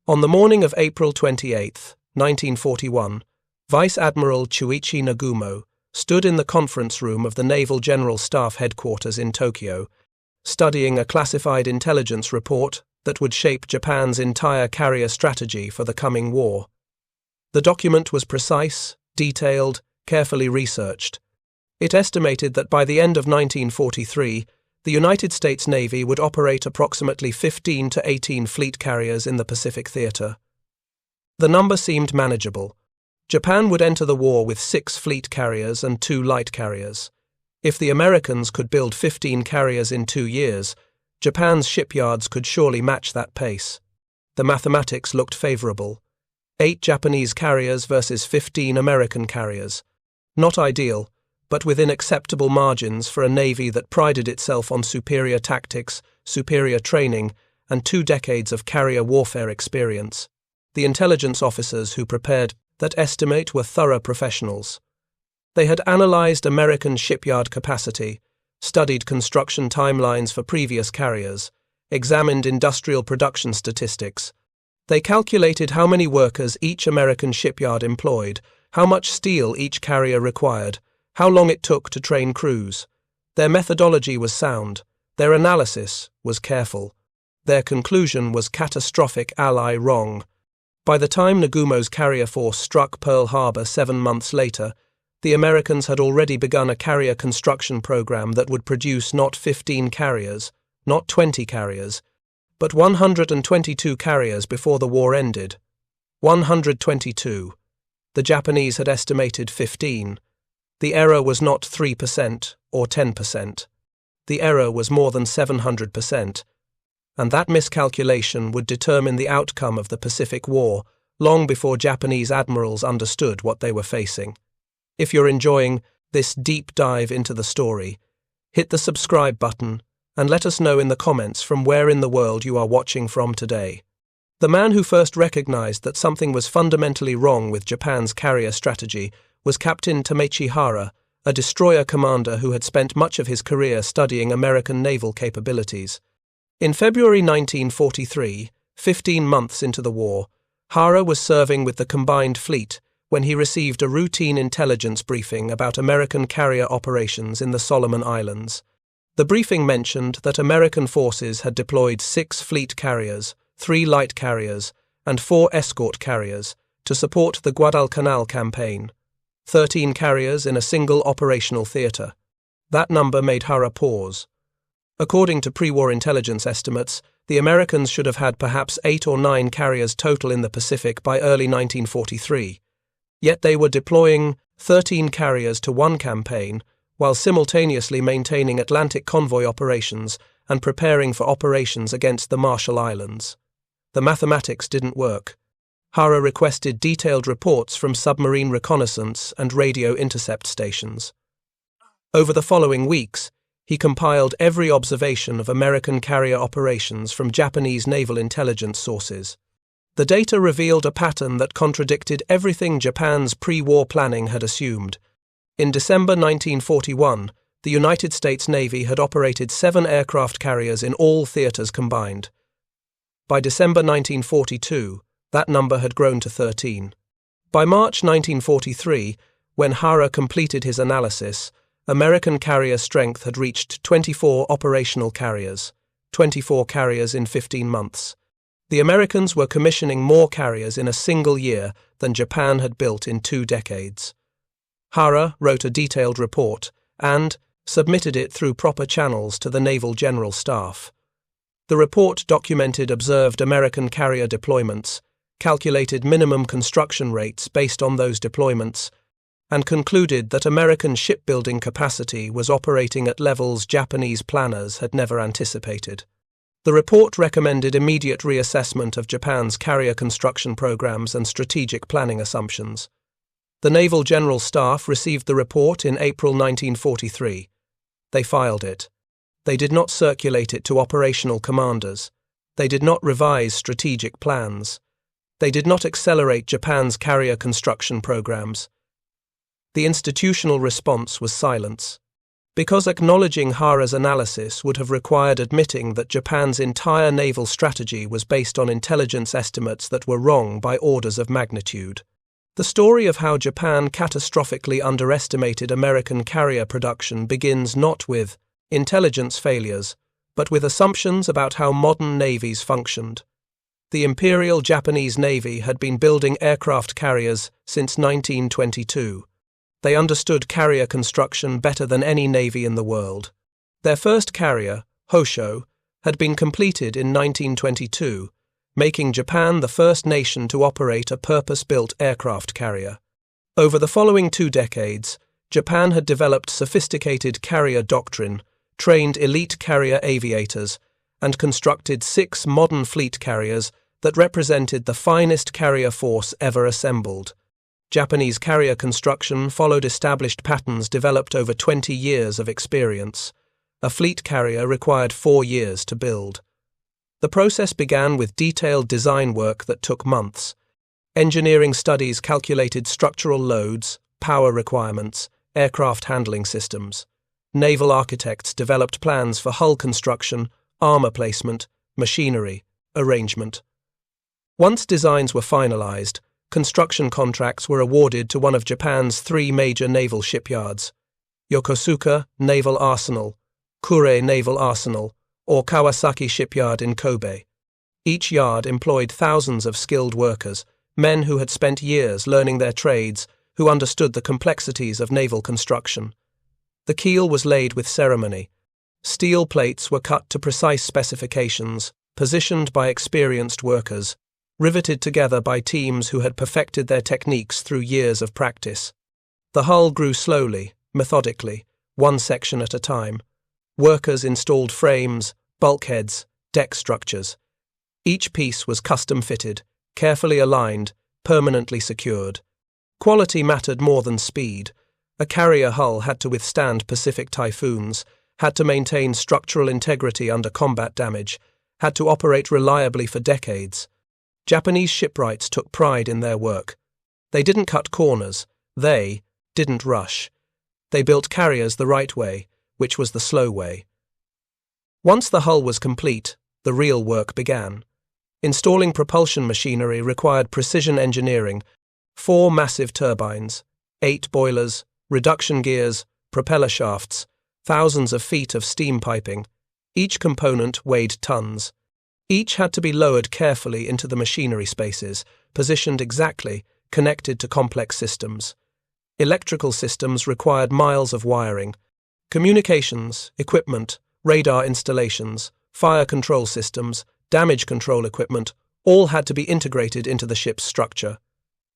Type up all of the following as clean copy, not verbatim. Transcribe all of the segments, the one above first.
On the morning of April 28, 1941, Vice Admiral Chuichi Nagumo stood in the conference room of the Naval General Staff headquarters in Tokyo, studying a classified intelligence report that would shape Japan's entire carrier strategy for the coming war. The document was precise, detailed, carefully researched. It estimated that by the end of 1943, the United States Navy would operate approximately 15 to 18 fleet carriers in the Pacific theater. The number seemed manageable. Japan would enter the war with 6 fleet carriers and 2 light carriers. If the Americans could build 15 carriers in 2 years, Japan's shipyards could surely match that pace. The mathematics looked favorable. 8 Japanese carriers versus 15 American carriers. Not ideal, but within acceptable margins for a navy that prided itself on superior tactics, superior training, and 2 decades of carrier warfare experience. The intelligence officers who prepared that estimate were thorough professionals. They had analyzed American shipyard capacity, studied construction timelines for previous carriers, examined industrial production statistics. They calculated how many workers each American shipyard employed, how much steel each carrier required, how long it took to train crews. Their methodology was sound. Their analysis was careful. Their conclusion was catastrophic ally wrong. By the time Nagumo's carrier force struck Pearl Harbor 7 months later, the Americans had already begun a carrier construction program that would produce not 15 carriers, not 20 carriers, but 122 carriers before the war ended. 122. The Japanese had estimated 15. The error was not 3% or 10%. The error was more than 700%. And that miscalculation would determine the outcome of the Pacific War long before Japanese admirals understood what they were facing. If you're enjoying this deep dive into the story, hit the subscribe button and let us know in the comments from where in the world you are watching from today. The man who first recognized that something was fundamentally wrong with Japan's carrier strategy was Captain Tamechi Hara, a destroyer commander who had spent much of his career studying American naval capabilities. In February 1943, 15 months into the war, Hara was serving with the combined fleet when he received a routine intelligence briefing about American carrier operations in the Solomon Islands. The briefing mentioned that American forces had deployed 6 fleet carriers, 3 light carriers, and 4 escort carriers to support the Guadalcanal campaign. 13 carriers in a single operational theater. That number made Hara pause. According to pre-war intelligence estimates, the Americans should have had perhaps 8 or 9 carriers total in the Pacific by early 1943. Yet they were deploying 13 carriers to one campaign while simultaneously maintaining Atlantic convoy operations and preparing for operations against the Marshall Islands. The mathematics didn't work. Hara requested detailed reports from submarine reconnaissance and radio intercept stations. Over the following weeks, he compiled every observation of American carrier operations from Japanese naval intelligence sources. The data revealed a pattern that contradicted everything Japan's pre-war planning had assumed. In December 1941, the United States Navy had operated 7 aircraft carriers in all theaters combined. By December 1942, that number had grown to 13. By March 1943, when Hara completed his analysis, American carrier strength had reached 24 operational carriers, 24 carriers in 15 months. The Americans were commissioning more carriers in a single year than Japan had built in 2 decades. Hara wrote a detailed report and submitted it through proper channels to the Naval General Staff. The report documented observed American carrier deployments, calculated minimum construction rates based on those deployments, and concluded that American shipbuilding capacity was operating at levels Japanese planners had never anticipated. The report recommended immediate reassessment of Japan's carrier construction programs and strategic planning assumptions. The Naval General Staff received the report in April 1943. They filed it. They did not circulate it to operational commanders. They did not revise strategic plans. They did not accelerate Japan's carrier construction programs. The institutional response was silence. because acknowledging Hara's analysis would have required admitting that Japan's entire naval strategy was based on intelligence estimates that were wrong by orders of magnitude. The story of how Japan catastrophically underestimated American carrier production begins not with intelligence failures, but with assumptions about how modern navies functioned. The Imperial Japanese Navy had been building aircraft carriers since 1922. They understood carrier construction better than any navy in the world. Their first carrier, Hosho, had been completed in 1922, making Japan the first nation to operate a purpose-built aircraft carrier. Over the following 2 decades, Japan had developed sophisticated carrier doctrine, trained elite carrier aviators, and constructed 6 modern fleet carriers that represented the finest carrier force ever assembled. Japanese carrier construction followed established patterns developed over 20 years of experience. A fleet carrier required 4 years to build. The process began with detailed design work that took months. Engineering studies calculated structural loads, power requirements, aircraft handling systems. Naval architects developed plans for hull construction, armor placement, machinery, arrangement. Once designs were finalized, construction contracts were awarded to one of Japan's 3 major naval shipyards: Yokosuka Naval Arsenal, Kure Naval Arsenal, or Kawasaki Shipyard in Kobe. Each yard employed thousands of skilled workers, men who had spent years learning their trades, who understood the complexities of naval construction. The keel was laid with ceremony. Steel plates were cut to precise specifications, positioned by experienced workers, riveted together by teams who had perfected their techniques through years of practice. The hull grew slowly, methodically, 1 section at a time. Workers installed frames, bulkheads, deck structures. Each piece was custom-fitted, carefully aligned, permanently secured. Quality mattered more than speed. A carrier hull had to withstand Pacific typhoons, had to maintain structural integrity under combat damage, had to operate reliably for decades. Japanese shipwrights took pride in their work. They didn't cut corners. They didn't rush. They built carriers the right way, which was the slow way. Once the hull was complete, the real work began. Installing propulsion machinery required precision engineering: 4 massive turbines, 8 boilers, reduction gears, propeller shafts, thousands of feet of steam piping. Each component weighed tons. Each had to be lowered carefully into the machinery spaces, positioned exactly, connected to complex systems. Electrical systems required miles of wiring. Communications, equipment, radar installations, fire control systems, damage control equipment, all had to be integrated into the ship's structure.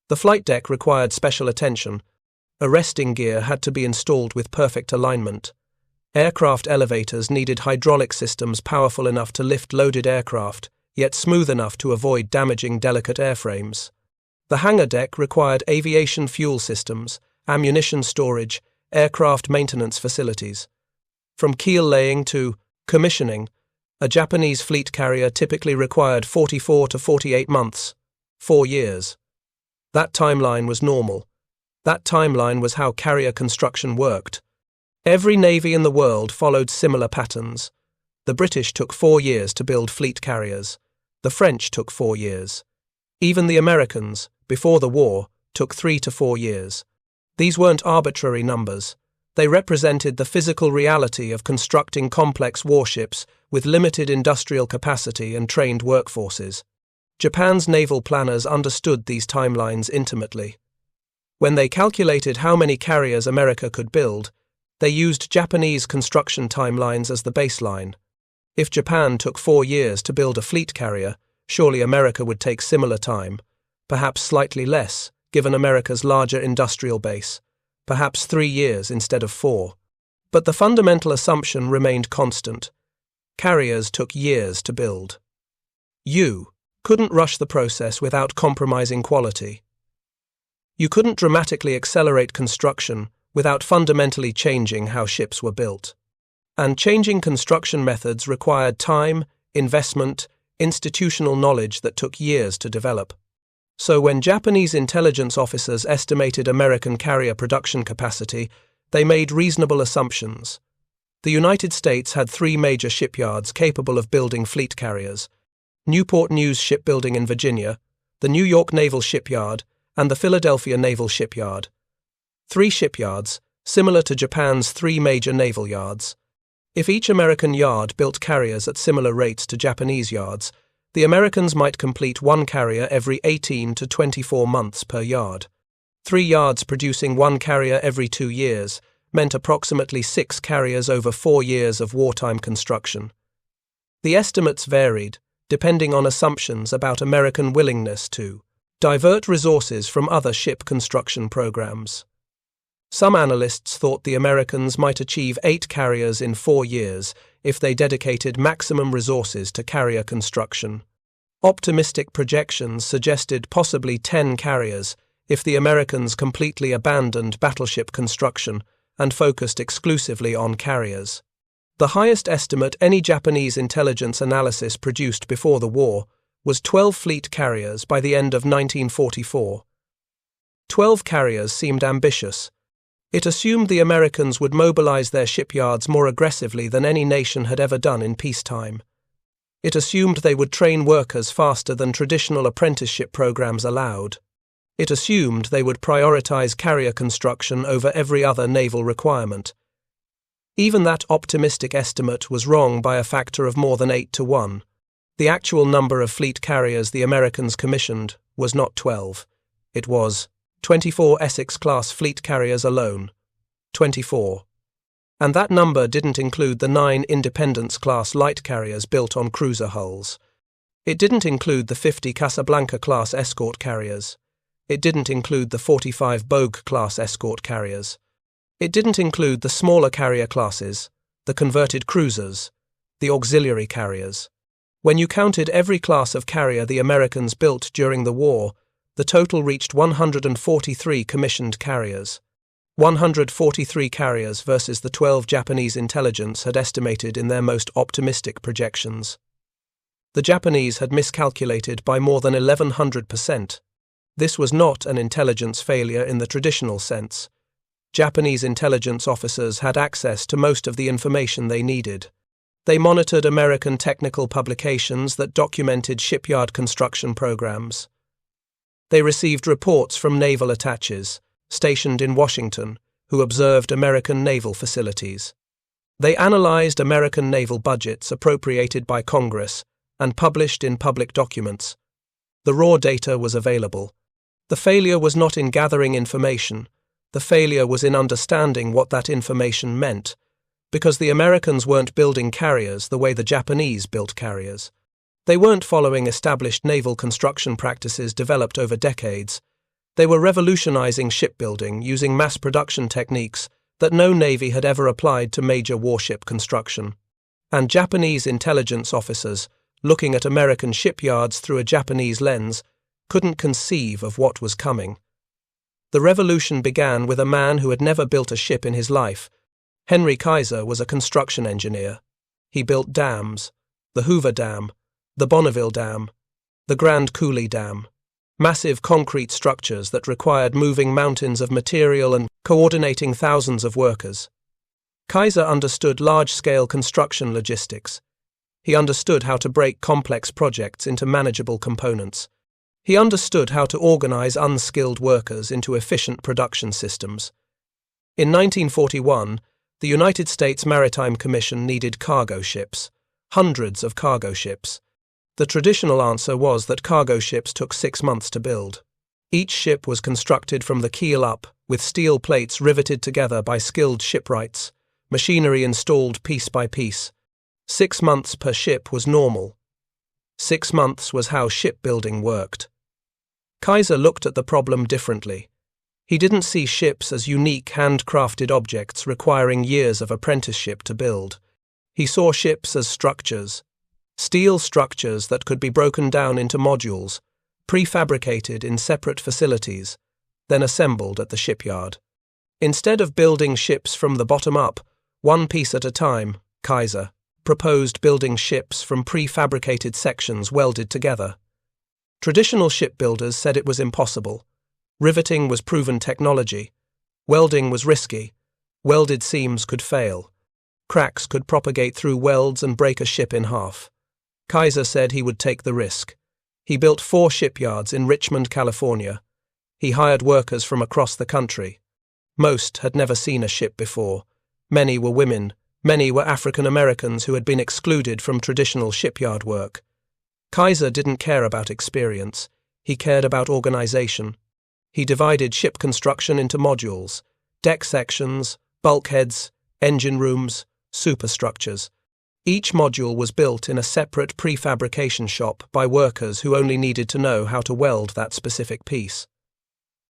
The flight deck required special attention. Arresting gear had to be installed with perfect alignment. Aircraft elevators needed hydraulic systems powerful enough to lift loaded aircraft, yet smooth enough to avoid damaging delicate airframes. The hangar deck required aviation fuel systems, ammunition storage, aircraft maintenance facilities. From keel laying to commissioning, a Japanese fleet carrier typically required 44 to 48 months, 4 years. That timeline was normal. That timeline was how carrier construction worked. Every navy in the world followed similar patterns. The British took 4 years to build fleet carriers. The French took 4 years. Even the Americans, before the war, took 3 to 4 years. These weren't arbitrary numbers. They represented the physical reality of constructing complex warships with limited industrial capacity and trained workforces. Japan's naval planners understood these timelines intimately. When they calculated how many carriers America could build, they used Japanese construction timelines as the baseline. If Japan took 4 years to build a fleet carrier, surely America would take similar time, perhaps slightly less, given America's larger industrial base, perhaps 3 years instead of 4. But the fundamental assumption remained constant. Carriers took years to build. You couldn't rush the process without compromising quality. You couldn't dramatically accelerate construction without fundamentally changing how ships were built. And changing construction methods required time, investment, institutional knowledge that took years to develop. So when Japanese intelligence officers estimated American carrier production capacity, they made reasonable assumptions. The United States had three major shipyards capable of building fleet carriers: Newport News Shipbuilding in Virginia, the New York Naval Shipyard, and the Philadelphia Naval Shipyard. Three shipyards, similar to Japan's three major naval yards. If each American yard built carriers at similar rates to Japanese yards, the Americans might complete one carrier every 18 to 24 months per yard. 3 yards producing one carrier every 2 years meant approximately 6 carriers over 4 years of wartime construction. The estimates varied, depending on assumptions about American willingness to divert resources from other ship construction programs. Some analysts thought the Americans might achieve 8 carriers in 4 years if they dedicated maximum resources to carrier construction. Optimistic projections suggested possibly 10 carriers if the Americans completely abandoned battleship construction and focused exclusively on carriers. The highest estimate any Japanese intelligence analysis produced before the war was 12 fleet carriers by the end of 1944. 12 carriers seemed ambitious. It assumed the Americans would mobilize their shipyards more aggressively than any nation had ever done in peacetime. It assumed they would train workers faster than traditional apprenticeship programs allowed. It assumed they would prioritize carrier construction over every other naval requirement. Even that optimistic estimate was wrong by a factor of more than 8 to 1. The actual number of fleet carriers the Americans commissioned was not 12. It was 24 Essex-class fleet carriers alone. 24. And that number didn't include the 9 Independence-class light carriers built on cruiser hulls. It didn't include the 50 Casablanca-class escort carriers. It didn't include the 45 Bogue-class escort carriers. It didn't include the smaller carrier classes, the converted cruisers, the auxiliary carriers. When you counted every class of carrier the Americans built during the war, the total reached 143 commissioned carriers. 143 carriers versus the 12 Japanese intelligence had estimated in their most optimistic projections. The Japanese had miscalculated by more than 1,100%. This was not an intelligence failure in the traditional sense. Japanese intelligence officers had access to most of the information they needed. They monitored American technical publications that documented shipyard construction programs. They received reports from naval attaches, stationed in Washington, who observed American naval facilities. They analyzed American naval budgets appropriated by Congress and published in public documents. The raw data was available. The failure was not in gathering information. The failure was in understanding what that information meant, because the Americans weren't building carriers the way the Japanese built carriers. They weren't following established naval construction practices developed over decades. They were revolutionizing shipbuilding using mass production techniques that no navy had ever applied to major warship construction. And Japanese intelligence officers, looking at American shipyards through a Japanese lens, couldn't conceive of what was coming. The revolution began with a man who had never built a ship in his life. Henry Kaiser was a construction engineer. He built dams, the Hoover Dam, the Bonneville Dam, the Grand Coulee Dam, massive concrete structures that required moving mountains of material and coordinating thousands of workers. Kaiser understood large-scale construction logistics. He understood how to break complex projects into manageable components. He understood how to organize unskilled workers into efficient production systems. In 1941, the United States Maritime Commission needed cargo ships, hundreds of cargo ships. The traditional answer was that cargo ships took 6 months to build. Each ship was constructed from the keel up, with steel plates riveted together by skilled shipwrights, machinery installed piece by piece. 6 months per ship was normal. 6 months was how shipbuilding worked. Kaiser looked at the problem differently. He didn't see ships as unique handcrafted objects requiring years of apprenticeship to build. He saw ships as structures, steel structures that could be broken down into modules, prefabricated in separate facilities, then assembled at the shipyard. Instead of building ships from the bottom up, one piece at a time, Kaiser proposed building ships from prefabricated sections welded together. Traditional shipbuilders said it was impossible. Riveting was proven technology. Welding was risky. Welded seams could fail. Cracks could propagate through welds and break a ship in half. Kaiser said he would take the risk. He built 4 shipyards in Richmond, California. He hired workers from across the country. Most had never seen a ship before. Many were women. Many were African Americans who had been excluded from traditional shipyard work. Kaiser didn't care about experience. He cared about organization. He divided ship construction into modules: deck sections, bulkheads, engine rooms, superstructures. Each module was built in a separate prefabrication shop by workers who only needed to know how to weld that specific piece.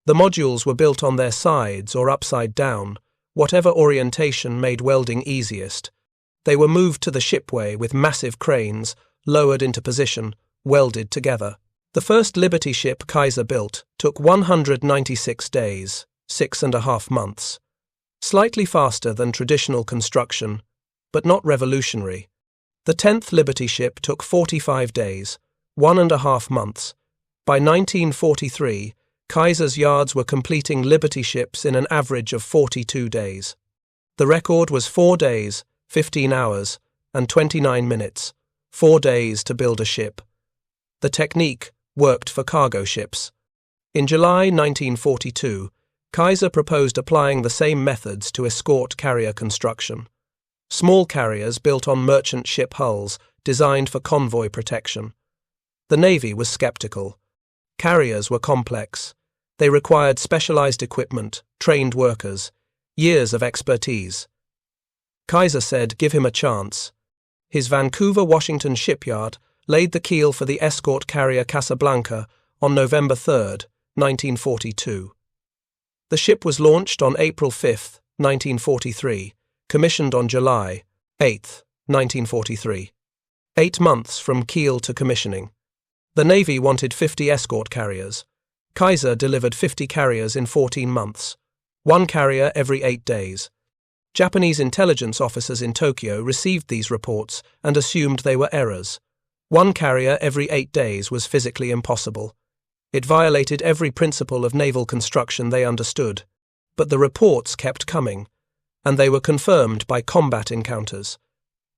The modules were built on their sides or upside down, whatever orientation made welding easiest. They were moved to the shipway with massive cranes, lowered into position, welded together. The first Liberty ship Kaiser built took 196 days, 6.5 months. Slightly faster than traditional construction, but not revolutionary. The 10th Liberty ship took 45 days, 1.5 months. By 1943, Kaiser's yards were completing Liberty ships in an average of 42 days. The record was 4 days, 15 hours, and 29 minutes, 4 days to build a ship. The technique worked for cargo ships. In July 1942, Kaiser proposed applying the same methods to escort carrier construction. Small carriers built on merchant ship hulls, designed for convoy protection. The Navy was skeptical. Carriers were complex. They required specialized equipment, trained workers, years of expertise. Kaiser said, give him a chance. His Vancouver, Washington shipyard laid the keel for the escort carrier Casablanca on November 3, 1942. The ship was launched on April 5, 1943, commissioned on July 8, 1943. 8 months from keel to commissioning. The Navy wanted 50 escort carriers. Kaiser delivered 50 carriers in 14 months, 1 carrier every 8 days. Japanese intelligence officers in Tokyo received these reports and assumed they were errors. 1 carrier every 8 days was physically impossible. It violated every principle of naval construction they understood. But the reports kept coming, and they were confirmed by combat encounters.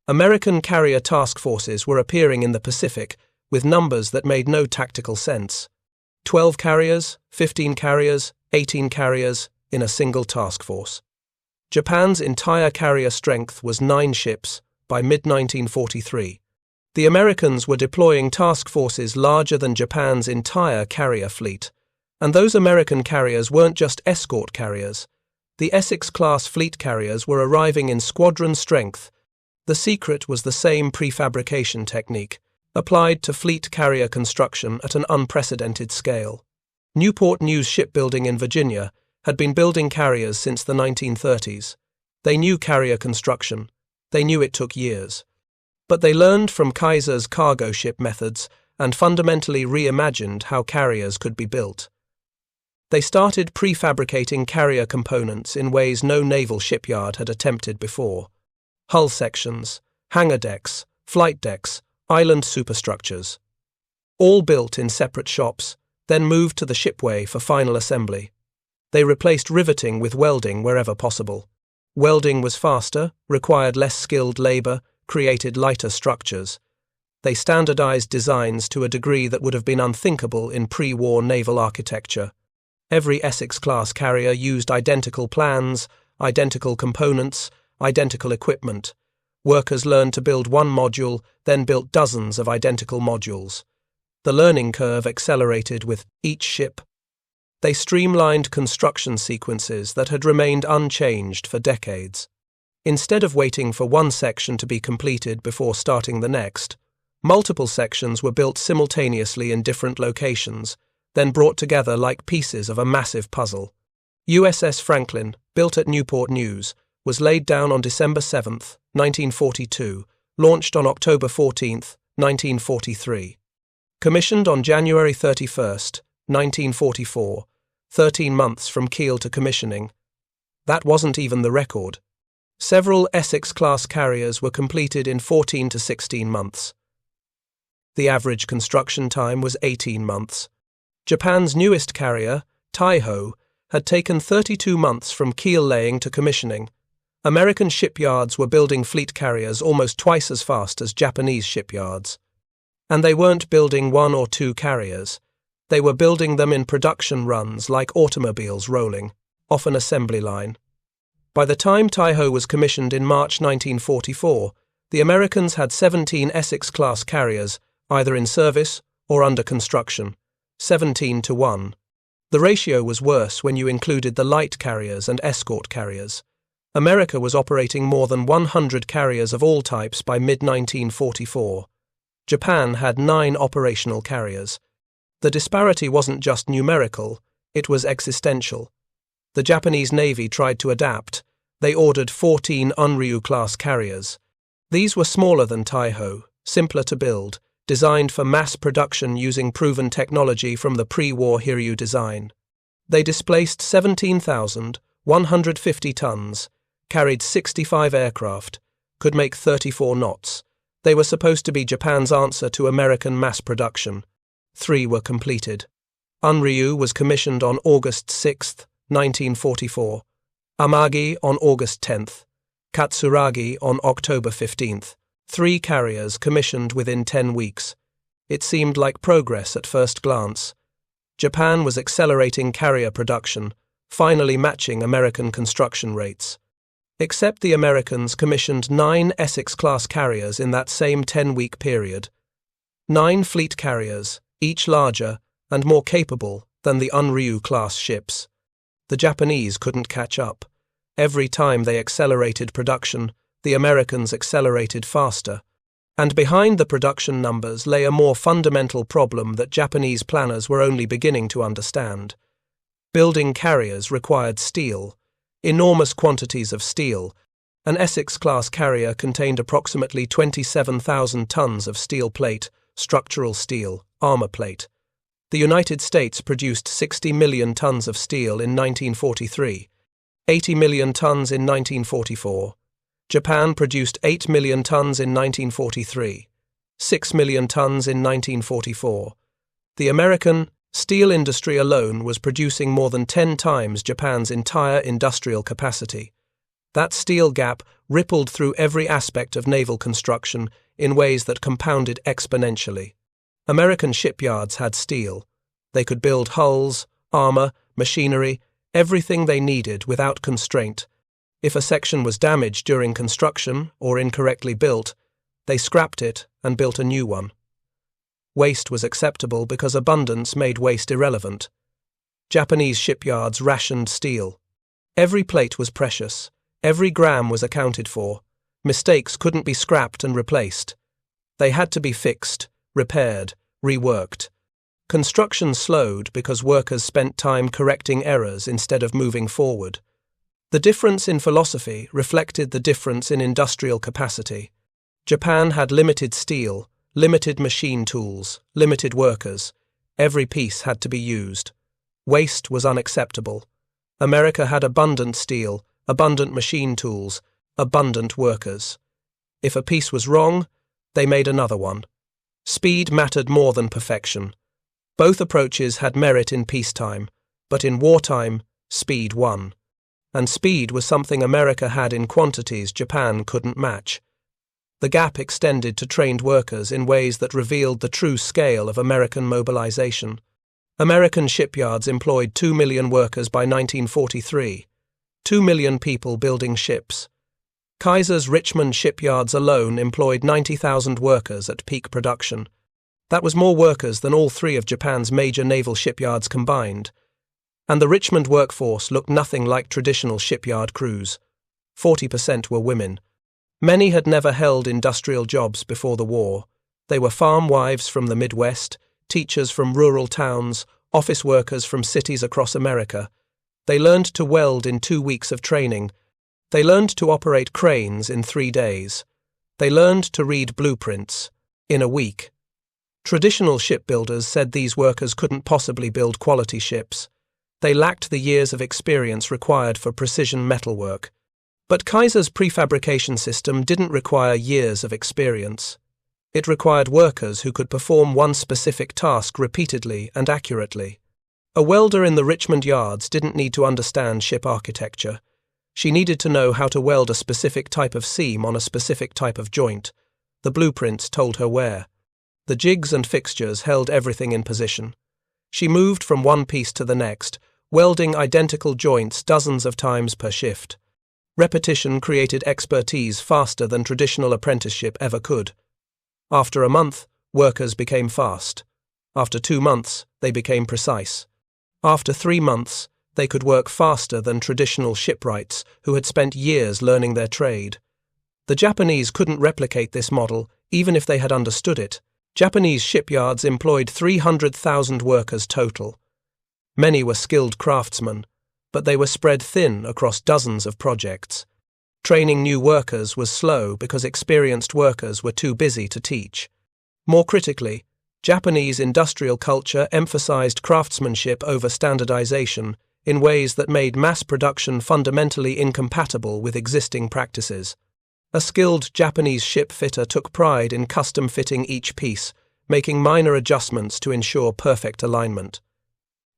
American carrier task forces were appearing in the Pacific with numbers that made no tactical sense. 12 carriers, 15 carriers, 18 carriers in a single task force. Japan's entire carrier strength was 9 ships by mid-1943. The Americans were deploying task forces larger than Japan's entire carrier fleet. And those American carriers weren't just escort carriers. The Essex-class fleet carriers were arriving in squadron strength. The secret was the same prefabrication technique, applied to fleet carrier construction at an unprecedented scale. Newport News Shipbuilding in Virginia had been building carriers since the 1930s. They knew carrier construction. They knew it took years. But they learned from Kaiser's cargo ship methods and fundamentally reimagined how carriers could be built. They started prefabricating carrier components in ways no naval shipyard had attempted before. Hull sections, hangar decks, flight decks, island superstructures. All built in separate shops, then moved to the shipway for final assembly. They replaced riveting with welding wherever possible. Welding was faster, required less skilled labor, created lighter structures. They standardized designs to a degree that would have been unthinkable in pre-war naval architecture. Every Essex-class carrier used identical plans, identical components, identical equipment. Workers learned to build one module, then built dozens of identical modules. The learning curve accelerated with each ship. They streamlined construction sequences that had remained unchanged for decades. Instead of waiting for one section to be completed before starting the next, multiple sections were built simultaneously in different locations, then brought together like pieces of a massive puzzle. USS Franklin, built at Newport News, was laid down on December 7, 1942, launched on October 14, 1943. Commissioned on January 31, 1944, 13 months from keel to commissioning. That wasn't even the record. Several Essex-class carriers were completed in 14 to 16 months. The average construction time was 18 months. Japan's newest carrier, Taiho, had taken 32 months from keel laying to commissioning. American shipyards were building fleet carriers almost twice as fast as Japanese shipyards. And they weren't building one or two carriers. They were building them in production runs like automobiles rolling, off an assembly line. By the time Taiho was commissioned in March 1944, the Americans had 17 Essex-class carriers, either in service or under construction, 17-1. The ratio was worse when you included the light carriers and escort carriers. America was operating more than 100 carriers of all types by mid-1944. Japan had 9 operational carriers. The disparity wasn't just numerical, it was existential. The Japanese Navy tried to adapt. They ordered 14 Unryu-class carriers. These were smaller than Taiho, simpler to build, designed for mass production using proven technology from the pre-war Hiryu design. They displaced 17,150 tons, carried 65 aircraft, could make 34 knots. They were supposed to be Japan's answer to American mass production. 3 were completed. Unryu was commissioned on August 6, 1944, Amagi on August 10th, Katsuragi on October 15th. 3 carriers commissioned within 10 weeks. It seemed like progress at first glance. Japan was accelerating carrier production, finally matching American construction rates. Except the Americans commissioned 9 Essex-class carriers in that same 10-week period. 9 fleet carriers, each larger and more capable than the Unryu-class ships. The Japanese couldn't catch up. Every time they accelerated production, the Americans accelerated faster. And behind the production numbers lay a more fundamental problem that Japanese planners were only beginning to understand. Building carriers required steel, enormous quantities of steel. An Essex-class carrier contained approximately 27,000 tons of steel plate, structural steel, armor plate. The United States produced 60 million tons of steel in 1943, 80 million tons in 1944. Japan produced 8 million tons in 1943, 6 million tons in 1944. The American steel industry alone was producing more than 10 times Japan's entire industrial capacity. That steel gap rippled through every aspect of naval construction in ways that compounded exponentially. American shipyards had steel. They could build hulls, armor, machinery, everything they needed without constraint. If a section was damaged during construction or incorrectly built, they scrapped it and built a new one. Waste was acceptable because abundance made waste irrelevant. Japanese shipyards rationed steel. Every plate was precious. Every gram was accounted for. Mistakes couldn't be scrapped and replaced. They had to be fixed, repaired, reworked. Construction slowed because workers spent time correcting errors instead of moving forward. The difference in philosophy reflected the difference in industrial capacity. Japan had limited steel, limited machine tools, limited workers. Every piece had to be used. Waste was unacceptable. America had abundant steel, abundant machine tools, abundant workers. If a piece was wrong, they made another one. Speed mattered more than perfection. Both approaches had merit in peacetime, but in wartime, speed won. And speed was something America had in quantities Japan couldn't match. The gap extended to trained workers in ways that revealed the true scale of American mobilization. American shipyards employed 2 million workers by 1943, 2 million people building ships. Kaiser's Richmond shipyards alone employed 90,000 workers at peak production. That was more workers than all 3 of Japan's major naval shipyards combined. And the Richmond workforce looked nothing like traditional shipyard crews. 40% were women. Many had never held industrial jobs before the war. They were farm wives from the Midwest, teachers from rural towns, office workers from cities across America. They learned to weld in 2 weeks of training. They learned to operate cranes in 3 days. They learned to read blueprints in a week. Traditional shipbuilders said these workers couldn't possibly build quality ships. They lacked the years of experience required for precision metalwork. But Kaiser's prefabrication system didn't require years of experience. It required workers who could perform one specific task repeatedly and accurately. A welder in the Richmond yards didn't need to understand ship architecture. She needed to know how to weld a specific type of seam on a specific type of joint. The blueprints told her where. The jigs and fixtures held everything in position. She moved from one piece to the next, welding identical joints dozens of times per shift. Repetition created expertise faster than traditional apprenticeship ever could. After a month, workers became fast. After 2 months, they became precise. After 3 months, they could work faster than traditional shipwrights who had spent years learning their trade. The Japanese couldn't replicate this model, even if they had understood it. Japanese shipyards employed 300,000 workers total. Many were skilled craftsmen, but they were spread thin across dozens of projects. Training new workers was slow because experienced workers were too busy to teach. More critically, Japanese industrial culture emphasized craftsmanship over standardization in ways that made mass production fundamentally incompatible with existing practices. A skilled Japanese ship fitter took pride in custom fitting each piece, making minor adjustments to ensure perfect alignment.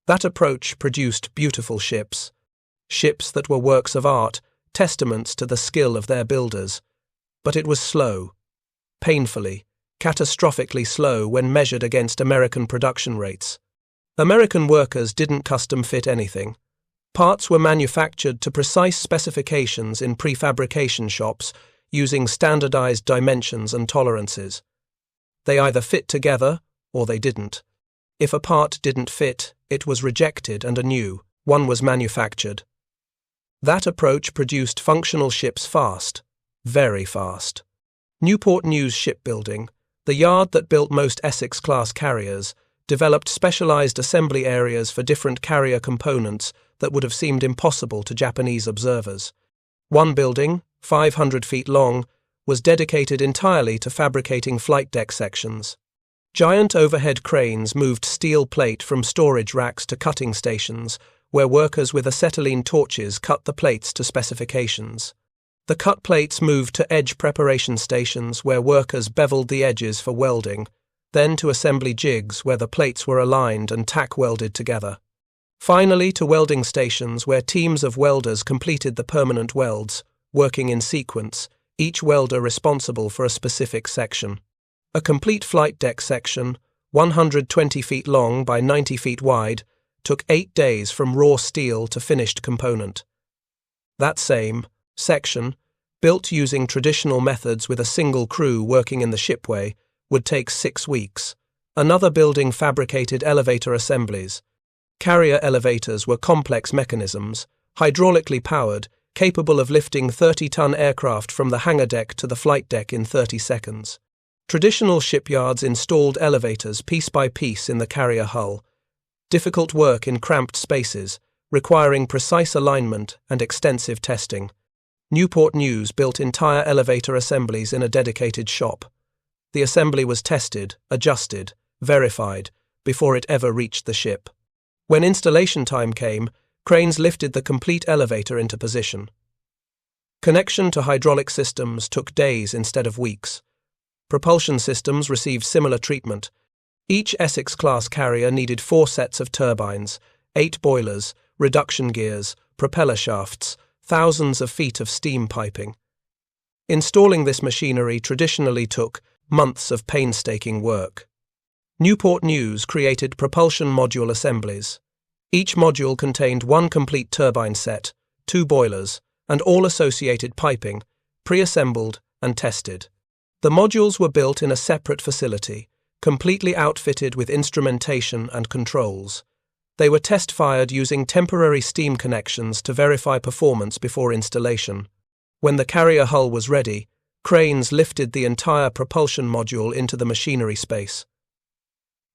That approach produced beautiful ships that were works of art, testaments to the skill of their builders. But it was slow, painfully, catastrophically slow when measured against American production rates. American workers didn't custom fit anything. Parts were manufactured to precise specifications in prefabrication shops using standardized dimensions and tolerances. They either fit together or they didn't. If a part didn't fit, it was rejected and a new one was manufactured. That approach produced functional ships fast, very fast. Newport News Shipbuilding, the yard that built most Essex-class carriers, developed specialized assembly areas for different carrier components that would have seemed impossible to Japanese observers. One building, 500 feet long, was dedicated entirely to fabricating flight deck sections. Giant overhead cranes moved steel plate from storage racks to cutting stations, where workers with acetylene torches cut the plates to specifications. The cut plates moved to edge preparation stations where workers beveled the edges for welding, then to assembly jigs where the plates were aligned and tack welded together. Finally to welding stations where teams of welders completed the permanent welds, working in sequence, each welder responsible for a specific section. A complete flight deck section, 120 feet long by 90 feet wide, took 8 days from raw steel to finished component. That same section, built using traditional methods with a single crew working in the shipway, would take 6 weeks. Another building fabricated elevator assemblies. Carrier elevators were complex mechanisms, hydraulically powered, capable of lifting 30-ton aircraft from the hangar deck to the flight deck in 30 seconds. Traditional shipyards installed elevators piece by piece in the carrier hull. Difficult work in cramped spaces, requiring precise alignment and extensive testing. Newport News built entire elevator assemblies in a dedicated shop. The assembly was tested, adjusted, verified, before it ever reached the ship. When installation time came, cranes lifted the complete elevator into position. Connection to hydraulic systems took days instead of weeks. Propulsion systems received similar treatment. Each Essex-class carrier needed 4 sets of turbines, 8 boilers, reduction gears, propeller shafts, thousands of feet of steam piping. Installing this machinery traditionally took months of painstaking work. Newport News created propulsion module assemblies. Each module contained 1 complete turbine set, 2 boilers, and all associated piping, pre-assembled and tested. The modules were built in a separate facility, completely outfitted with instrumentation and controls. They were test-fired using temporary steam connections to verify performance before installation. When the carrier hull was ready, cranes lifted the entire propulsion module into the machinery space.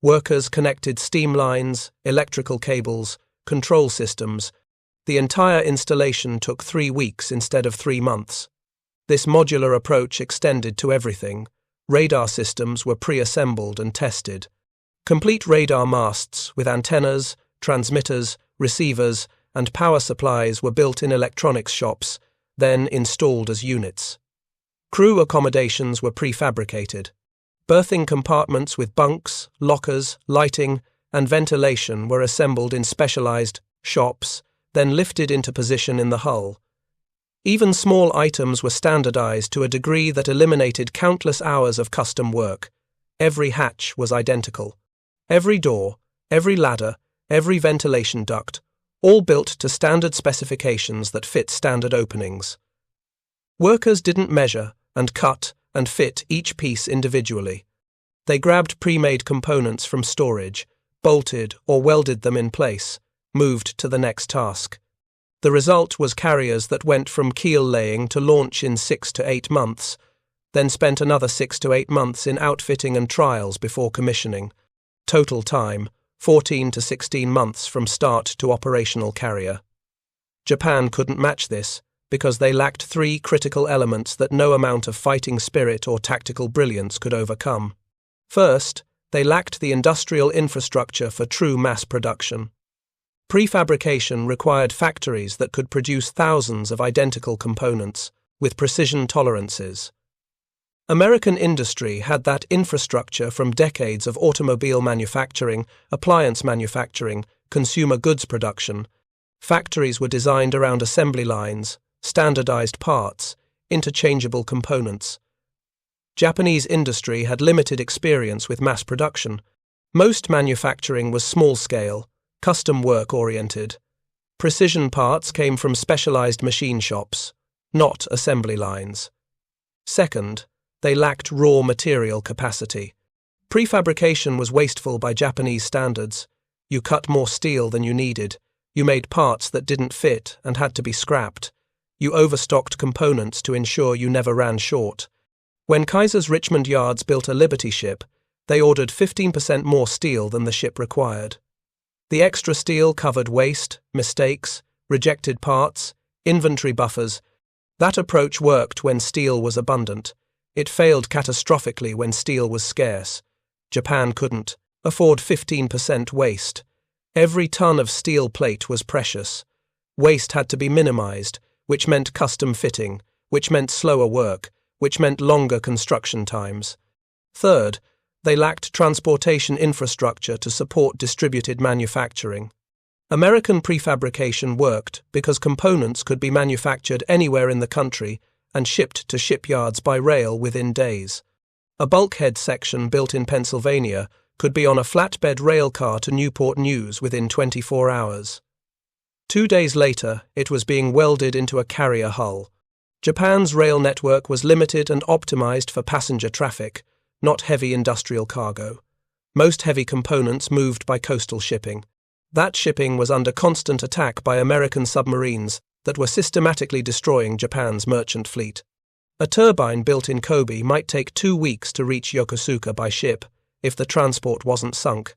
Workers connected steam lines, electrical cables, control systems. The entire installation took 3 weeks instead of 3 months. This modular approach extended to everything. Radar systems were pre-assembled and tested. Complete radar masts with antennas, transmitters, receivers, and power supplies were built in electronics shops, then installed as units. Crew accommodations were prefabricated. Berthing compartments with bunks, lockers, lighting, and ventilation were assembled in specialized shops, then lifted into position in the hull. Even small items were standardized to a degree that eliminated countless hours of custom work. Every hatch was identical. Every door, every ladder, every ventilation duct, all built to standard specifications that fit standard openings. Workers didn't measure and cut and fit each piece individually. They grabbed pre-made components from storage, bolted or welded them in place, moved to the next task. The result was carriers that went from keel laying to launch in 6 to 8 months, then spent another 6 to 8 months in outfitting and trials before commissioning. Total time, 14 to 16 months from start to operational carrier. Japan couldn't match this because they lacked 3 critical elements that no amount of fighting spirit or tactical brilliance could overcome. First, they lacked the industrial infrastructure for true mass production. Prefabrication required factories that could produce thousands of identical components, with precision tolerances. American industry had that infrastructure from decades of automobile manufacturing, appliance manufacturing, consumer goods production. Factories were designed around assembly lines, standardized parts, interchangeable components. Japanese industry had limited experience with mass production. Most manufacturing was small-scale, custom work-oriented. Precision parts came from specialized machine shops, not assembly lines. Second, they lacked raw material capacity. Prefabrication was wasteful by Japanese standards. You cut more steel than you needed. You made parts that didn't fit and had to be scrapped. You overstocked components to ensure you never ran short. When Kaiser's Richmond yards built a Liberty ship, they ordered 15% more steel than the ship required. The extra steel covered waste, mistakes, rejected parts, inventory buffers. That approach worked when steel was abundant. It failed catastrophically when steel was scarce. Japan couldn't afford 15% waste. Every ton of steel plate was precious. Waste had to be minimized, which meant custom fitting, which meant slower work, which meant longer construction times. Third, they lacked transportation infrastructure to support distributed manufacturing. American prefabrication worked because components could be manufactured anywhere in the country and shipped to shipyards by rail within days. A bulkhead section built in Pennsylvania could be on a flatbed rail car to Newport News within 24 hours. 2 days later, it was being welded into a carrier hull. Japan's rail network was limited and optimized for passenger traffic, not heavy industrial cargo. Most heavy components moved by coastal shipping. That shipping was under constant attack by American submarines that were systematically destroying Japan's merchant fleet. A turbine built in Kobe might take 2 weeks to reach Yokosuka by ship if the transport wasn't sunk.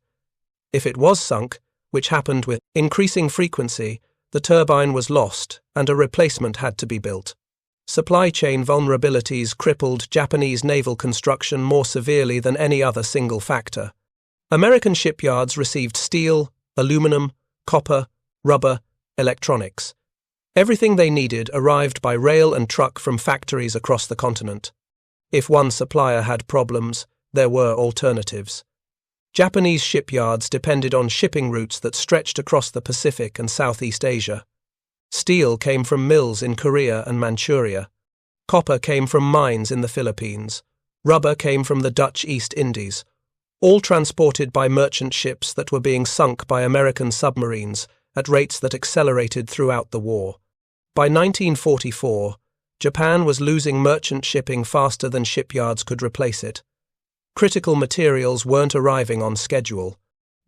If it was sunk, which happened with increasing frequency, the turbine was lost and a replacement had to be built. Supply chain vulnerabilities crippled Japanese naval construction more severely than any other single factor. American shipyards received steel, aluminum, copper, rubber, electronics. Everything they needed arrived by rail and truck from factories across the continent. If one supplier had problems, there were alternatives. Japanese shipyards depended on shipping routes that stretched across the Pacific and Southeast Asia. Steel came from mills in Korea and Manchuria. Copper came from mines in the Philippines. Rubber came from the Dutch East Indies, all transported by merchant ships that were being sunk by American submarines at rates that accelerated throughout the war. By 1944, Japan was losing merchant shipping faster than shipyards could replace it. Critical materials weren't arriving on schedule.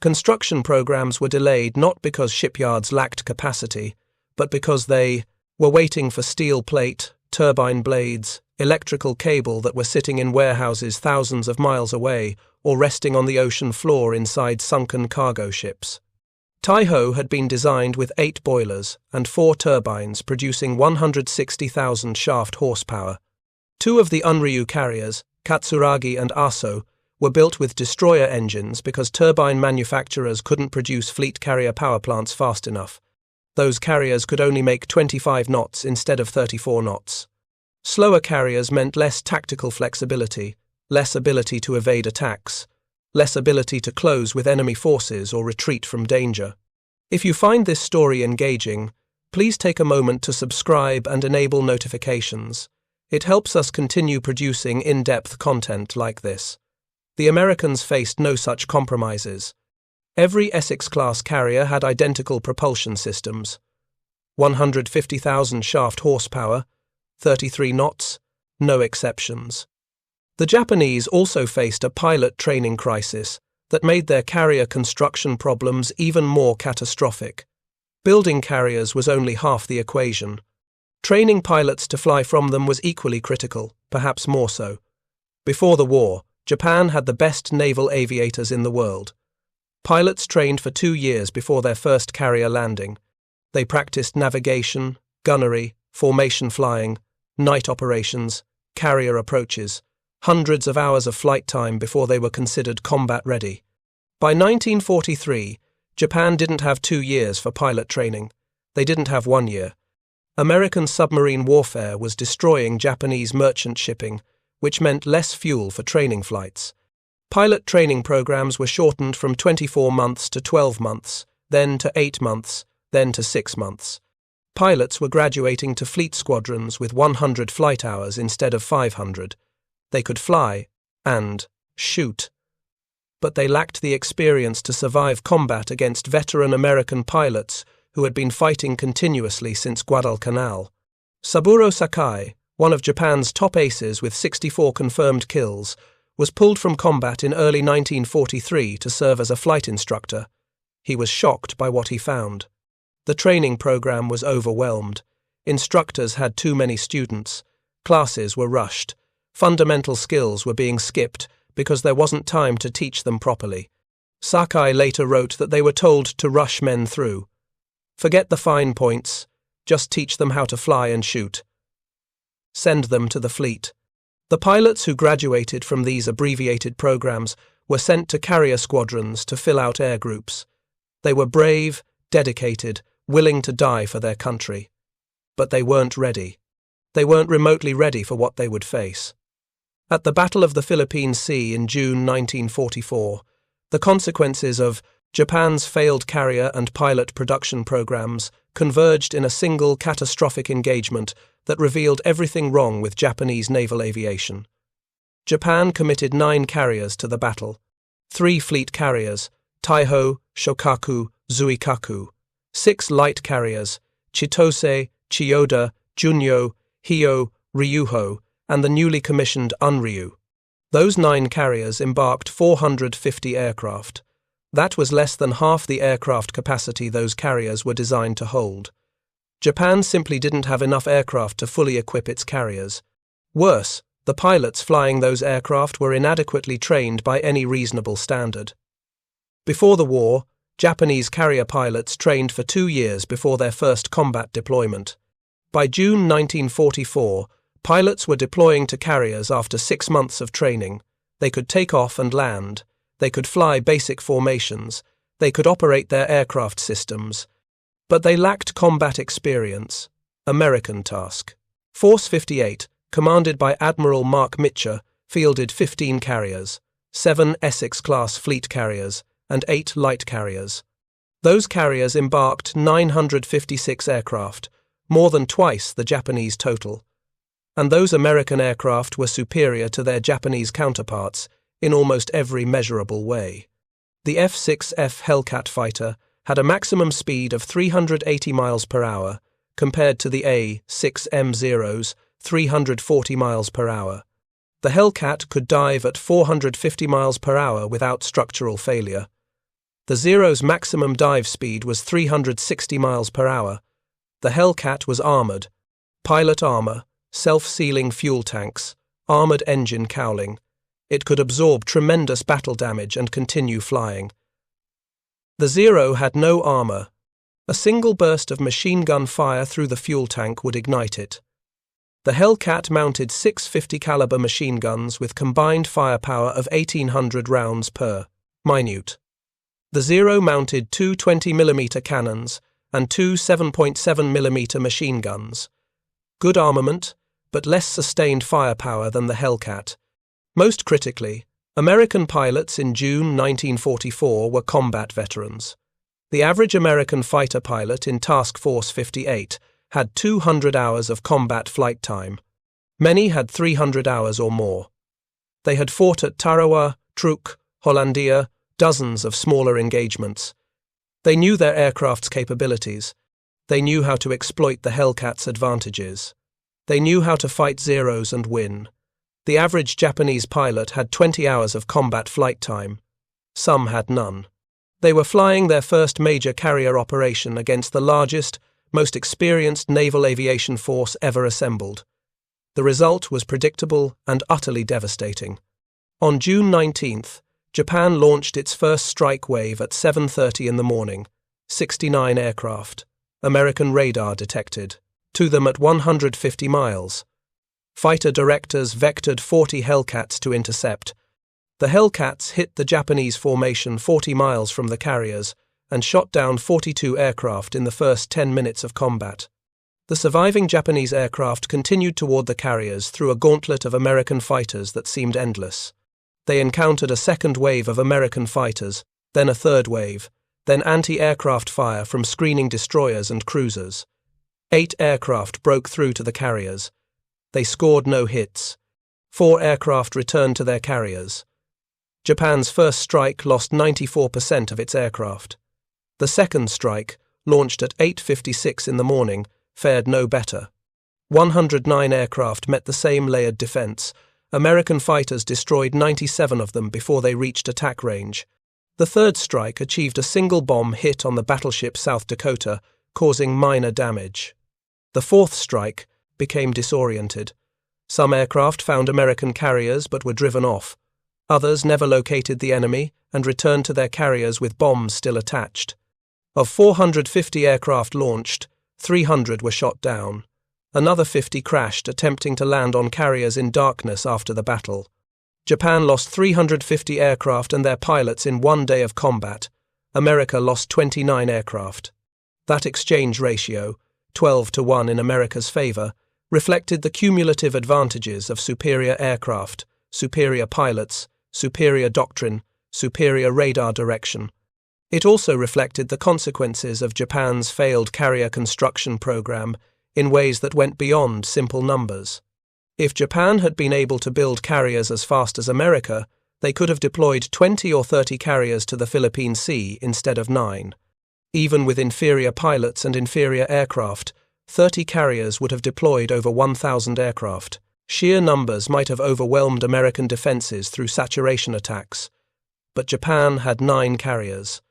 Construction programs were delayed not because shipyards lacked capacity, but because they were waiting for steel plate, turbine blades, electrical cable that were sitting in warehouses thousands of miles away or resting on the ocean floor inside sunken cargo ships. Taiho had been designed with 8 boilers and 4 turbines producing 160,000 shaft horsepower. 2 of the Unryu carriers, Katsuragi and Aso, were built with destroyer engines because turbine manufacturers couldn't produce fleet carrier power plants fast enough. Those carriers could only make 25 knots instead of 34 knots. Slower carriers meant less tactical flexibility, less ability to evade attacks, less ability to close with enemy forces or retreat from danger. If you find this story engaging, Please take a moment to subscribe and enable notifications. It helps us continue producing in-depth content like this. The Americans faced no such compromises. Every Essex-class carrier had identical propulsion systems. 150,000 shaft horsepower, 33 knots, no exceptions. The Japanese also faced a pilot training crisis that made their carrier construction problems even more catastrophic. Building carriers was only half the equation. Training pilots to fly from them was equally critical, perhaps more so. Before the war, Japan had the best naval aviators in the world. Pilots trained for 2 years before their first carrier landing. They practiced navigation, gunnery, formation flying, night operations, carrier approaches, hundreds of hours of flight time before they were considered combat ready. By 1943, Japan didn't have 2 years for pilot training. They didn't have 1 year. American submarine warfare was destroying Japanese merchant shipping, which meant less fuel for training flights. Pilot training programs were shortened from 24 months to 12 months, then to 8 months, then to 6 months. Pilots were graduating to fleet squadrons with 100 flight hours instead of 500. They could fly and shoot. But they lacked the experience to survive combat against veteran American pilots who had been fighting continuously since Guadalcanal. Saburo Sakai, one of Japan's top aces with 64 confirmed kills, was pulled from combat in early 1943 to serve as a flight instructor. He was shocked by what he found. The training program was overwhelmed. Instructors had too many students. Classes were rushed. Fundamental skills were being skipped because there wasn't time to teach them properly. Sakai later wrote that they were told to rush men through. Forget the fine points, just teach them how to fly and shoot. Send them to the fleet. The pilots who graduated from these abbreviated programs were sent to carrier squadrons to fill out air groups. They were brave, dedicated, willing to die for their country. But they weren't ready. They weren't remotely ready for what they would face. At the Battle of the Philippine Sea in June 1944, the consequences of Japan's failed carrier and pilot production programs converged in a single catastrophic engagement that revealed everything wrong with Japanese naval aviation. Japan committed 9 carriers to the battle. 3 fleet carriers, Taiho, Shokaku, Zuikaku. 6 light carriers, Chitose, Chiyoda, Junyo, Hyo, Ryuho, and the newly commissioned Unryu. Those 9 carriers embarked 450 aircraft. That was less than half the aircraft capacity those carriers were designed to hold. Japan simply didn't have enough aircraft to fully equip its carriers. Worse, the pilots flying those aircraft were inadequately trained by any reasonable standard. Before the war, Japanese carrier pilots trained for 2 years before their first combat deployment. By June 1944, pilots were deploying to carriers after 6 months of training. They could take off and land. They could fly basic formations. They could operate their aircraft systems. But they lacked combat experience. American task. Force 58, commanded by Admiral Mark Mitcher, fielded 15 carriers, 7 Essex-class fleet carriers, and 8 light carriers. Those carriers embarked 956 aircraft, more than twice the Japanese total. And those American aircraft were superior to their Japanese counterparts in almost every measurable way. The F-6F Hellcat fighter had a maximum speed of 380 miles per hour compared to the A-6M0's 340 miles per hour. The Hellcat could dive at 450 miles per hour without structural failure. The Zero's maximum dive speed was 360 miles per hour. The Hellcat was armored, pilot armor, self-sealing fuel tanks, armored engine cowling. It could absorb tremendous battle damage and continue flying. The Zero had no armor. A single burst of machine gun fire through the fuel tank would ignite it. The Hellcat mounted 6 50 caliber machine guns with combined firepower of 1,800 rounds per minute. The Zero mounted 2 20mm cannons and 2 7.7mm machine guns. Good armament, but less sustained firepower than the Hellcat. Most critically, American pilots in June 1944 were combat veterans. The average American fighter pilot in Task Force 58 had 200 hours of combat flight time. Many had 300 hours or more. They had fought at Tarawa, Truk, Hollandia, dozens of smaller engagements. They knew their aircraft's capabilities. They knew how to exploit the Hellcat's advantages. They knew how to fight Zeros and win. The average Japanese pilot had 20 hours of combat flight time. Some had none. They were flying their first major carrier operation against the largest, most experienced naval aviation force ever assembled. The result was predictable and utterly devastating. On June 19th, Japan launched its first strike wave at 7:30 in the morning. 69 aircraft, American radar detected, to them at 150 miles. Fighter directors vectored 40 Hellcats to intercept. The Hellcats hit the Japanese formation 40 miles from the carriers and shot down 42 aircraft in the first 10 minutes of combat. The surviving Japanese aircraft continued toward the carriers through a gauntlet of American fighters that seemed endless. They encountered a second wave of American fighters, then a third wave, then anti-aircraft fire from screening destroyers and cruisers. 8 aircraft broke through to the carriers. They scored no hits. 4 aircraft returned to their carriers. Japan's first strike lost 94% of its aircraft. The second strike, launched at 8:56 in the morning, fared no better. 109 aircraft met the same layered defense. American fighters destroyed 97 of them before they reached attack range. The third strike achieved a single bomb hit on the battleship South Dakota, causing minor damage. The fourth strike became disoriented. Some aircraft found American carriers but were driven off. Others never located the enemy and returned to their carriers with bombs still attached. Of 450 aircraft launched, 300 were shot down. Another 50 crashed, attempting to land on carriers in darkness after the battle. Japan lost 350 aircraft and their pilots in one day of combat. America lost 29 aircraft. That exchange ratio, 12-1 in America's favor, reflected the cumulative advantages of superior aircraft, superior pilots, superior doctrine, superior radar direction. It also reflected the consequences of Japan's failed carrier construction program in ways that went beyond simple numbers. If Japan had been able to build carriers as fast as America, they could have deployed 20 or 30 carriers to the Philippine Sea instead of 9. Even with inferior pilots and inferior aircraft, 30 carriers would have deployed over 1,000 aircraft. Sheer numbers might have overwhelmed American defenses through saturation attacks. But Japan had 9 carriers,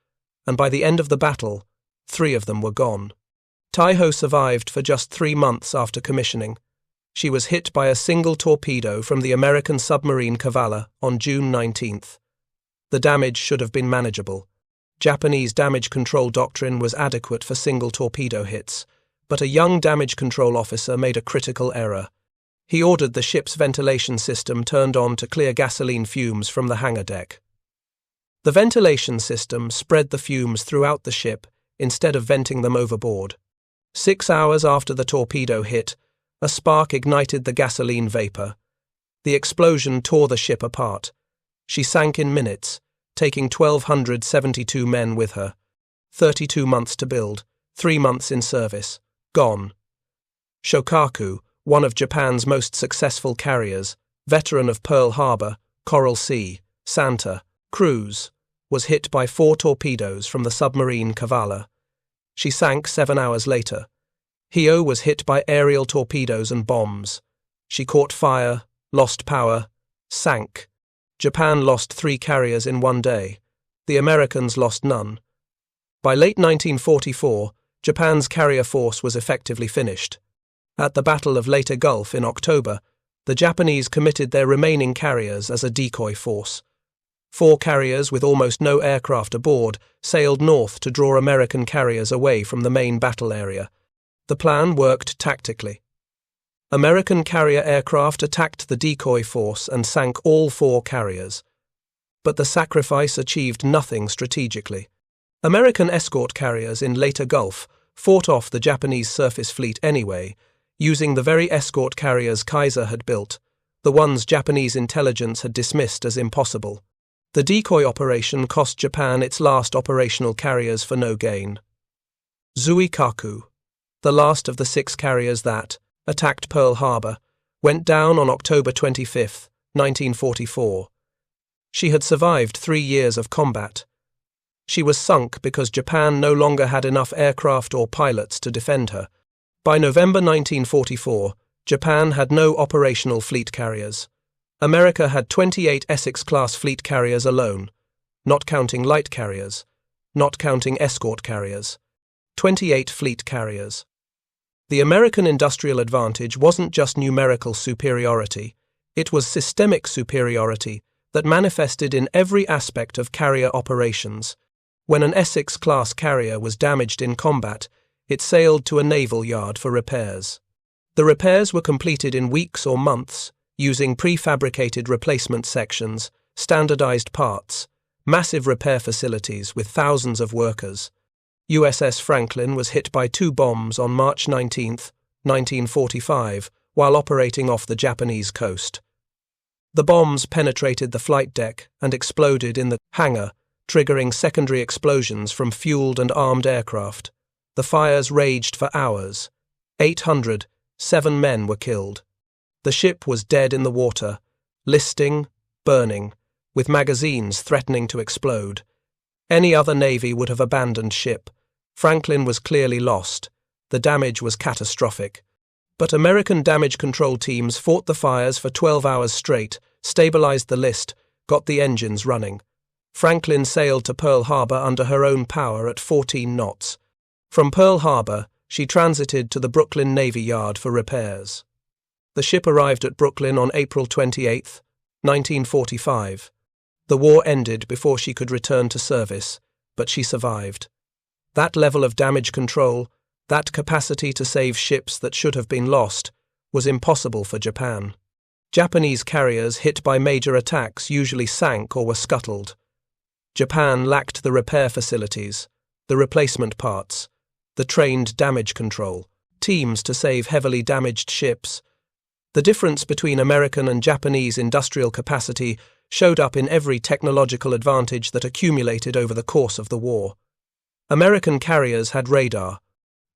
and by the end of the battle, 3 of them were gone. Taiho survived for just 3 months after commissioning. She was hit by a single torpedo from the American submarine Kavala on June 19th. The damage should have been manageable. Japanese damage control doctrine was adequate for single torpedo hits, but a young damage control officer made a critical error. He ordered the ship's ventilation system turned on to clear gasoline fumes from the hangar deck. The ventilation system spread the fumes throughout the ship instead of venting them overboard. 6 hours after the torpedo hit, a spark ignited the gasoline vapor. The explosion tore the ship apart. She sank in minutes, taking 1,272 men with her. 32 months to build, 3 months in service. Gone. Shokaku, one of Japan's most successful carriers, veteran of Pearl Harbor, Coral Sea, Santa, Cruz, was hit by 4 torpedoes from the submarine Kavala. She sank 7 hours later. Hio was hit by aerial torpedoes and bombs. She caught fire, lost power, sank. Japan lost 3 carriers in one day. The Americans lost none. By late 1944, Japan's carrier force was effectively finished. At the Battle of Leyte Gulf in October, the Japanese committed their remaining carriers as a decoy force. 4 carriers with almost no aircraft aboard sailed north to draw American carriers away from the main battle area. The plan worked tactically. American carrier aircraft attacked the decoy force and sank all 4 carriers. But the sacrifice achieved nothing strategically. American escort carriers in Leyte Gulf fought off the Japanese surface fleet anyway, using the very escort carriers Kaiser had built, the ones Japanese intelligence had dismissed as impossible. The decoy operation cost Japan its last operational carriers for no gain. Zuikaku, the last of the 6 carriers that attacked Pearl Harbor, went down on October 25, 1944. She had survived 3 years of combat. She was sunk because Japan no longer had enough aircraft or pilots to defend her. By November 1944, Japan had no operational fleet carriers. America had 28 Essex-class fleet carriers alone, not counting light carriers, not counting escort carriers. 28 fleet carriers. The American industrial advantage wasn't just numerical superiority, it was systemic superiority that manifested in every aspect of carrier operations. When an Essex-class carrier was damaged in combat, it sailed to a naval yard for repairs. The repairs were completed in weeks or months, using prefabricated replacement sections, standardized parts, massive repair facilities with thousands of workers. USS Franklin was hit by 2 bombs on March 19, 1945, while operating off the Japanese coast. The bombs penetrated the flight deck and exploded in the hangar, triggering secondary explosions from fueled and armed aircraft. The fires raged for hours. 807 men were killed. The ship was dead in the water, listing, burning, with magazines threatening to explode. Any other navy would have abandoned ship. Franklin was clearly lost. The damage was catastrophic. But American damage control teams fought the fires for 12 hours straight, stabilized the list, got the engines running. Franklin sailed to Pearl Harbor under her own power at 14 knots. From Pearl Harbor, she transited to the Brooklyn Navy Yard for repairs. The ship arrived at Brooklyn on April 28, 1945. The war ended before she could return to service, but she survived. That level of damage control, that capacity to save ships that should have been lost, was impossible for Japan. Japanese carriers hit by major attacks usually sank or were scuttled. Japan lacked the repair facilities, the replacement parts, the trained damage control, teams to save heavily damaged ships. The difference between American and Japanese industrial capacity showed up in every technological advantage that accumulated over the course of the war. American carriers had radar.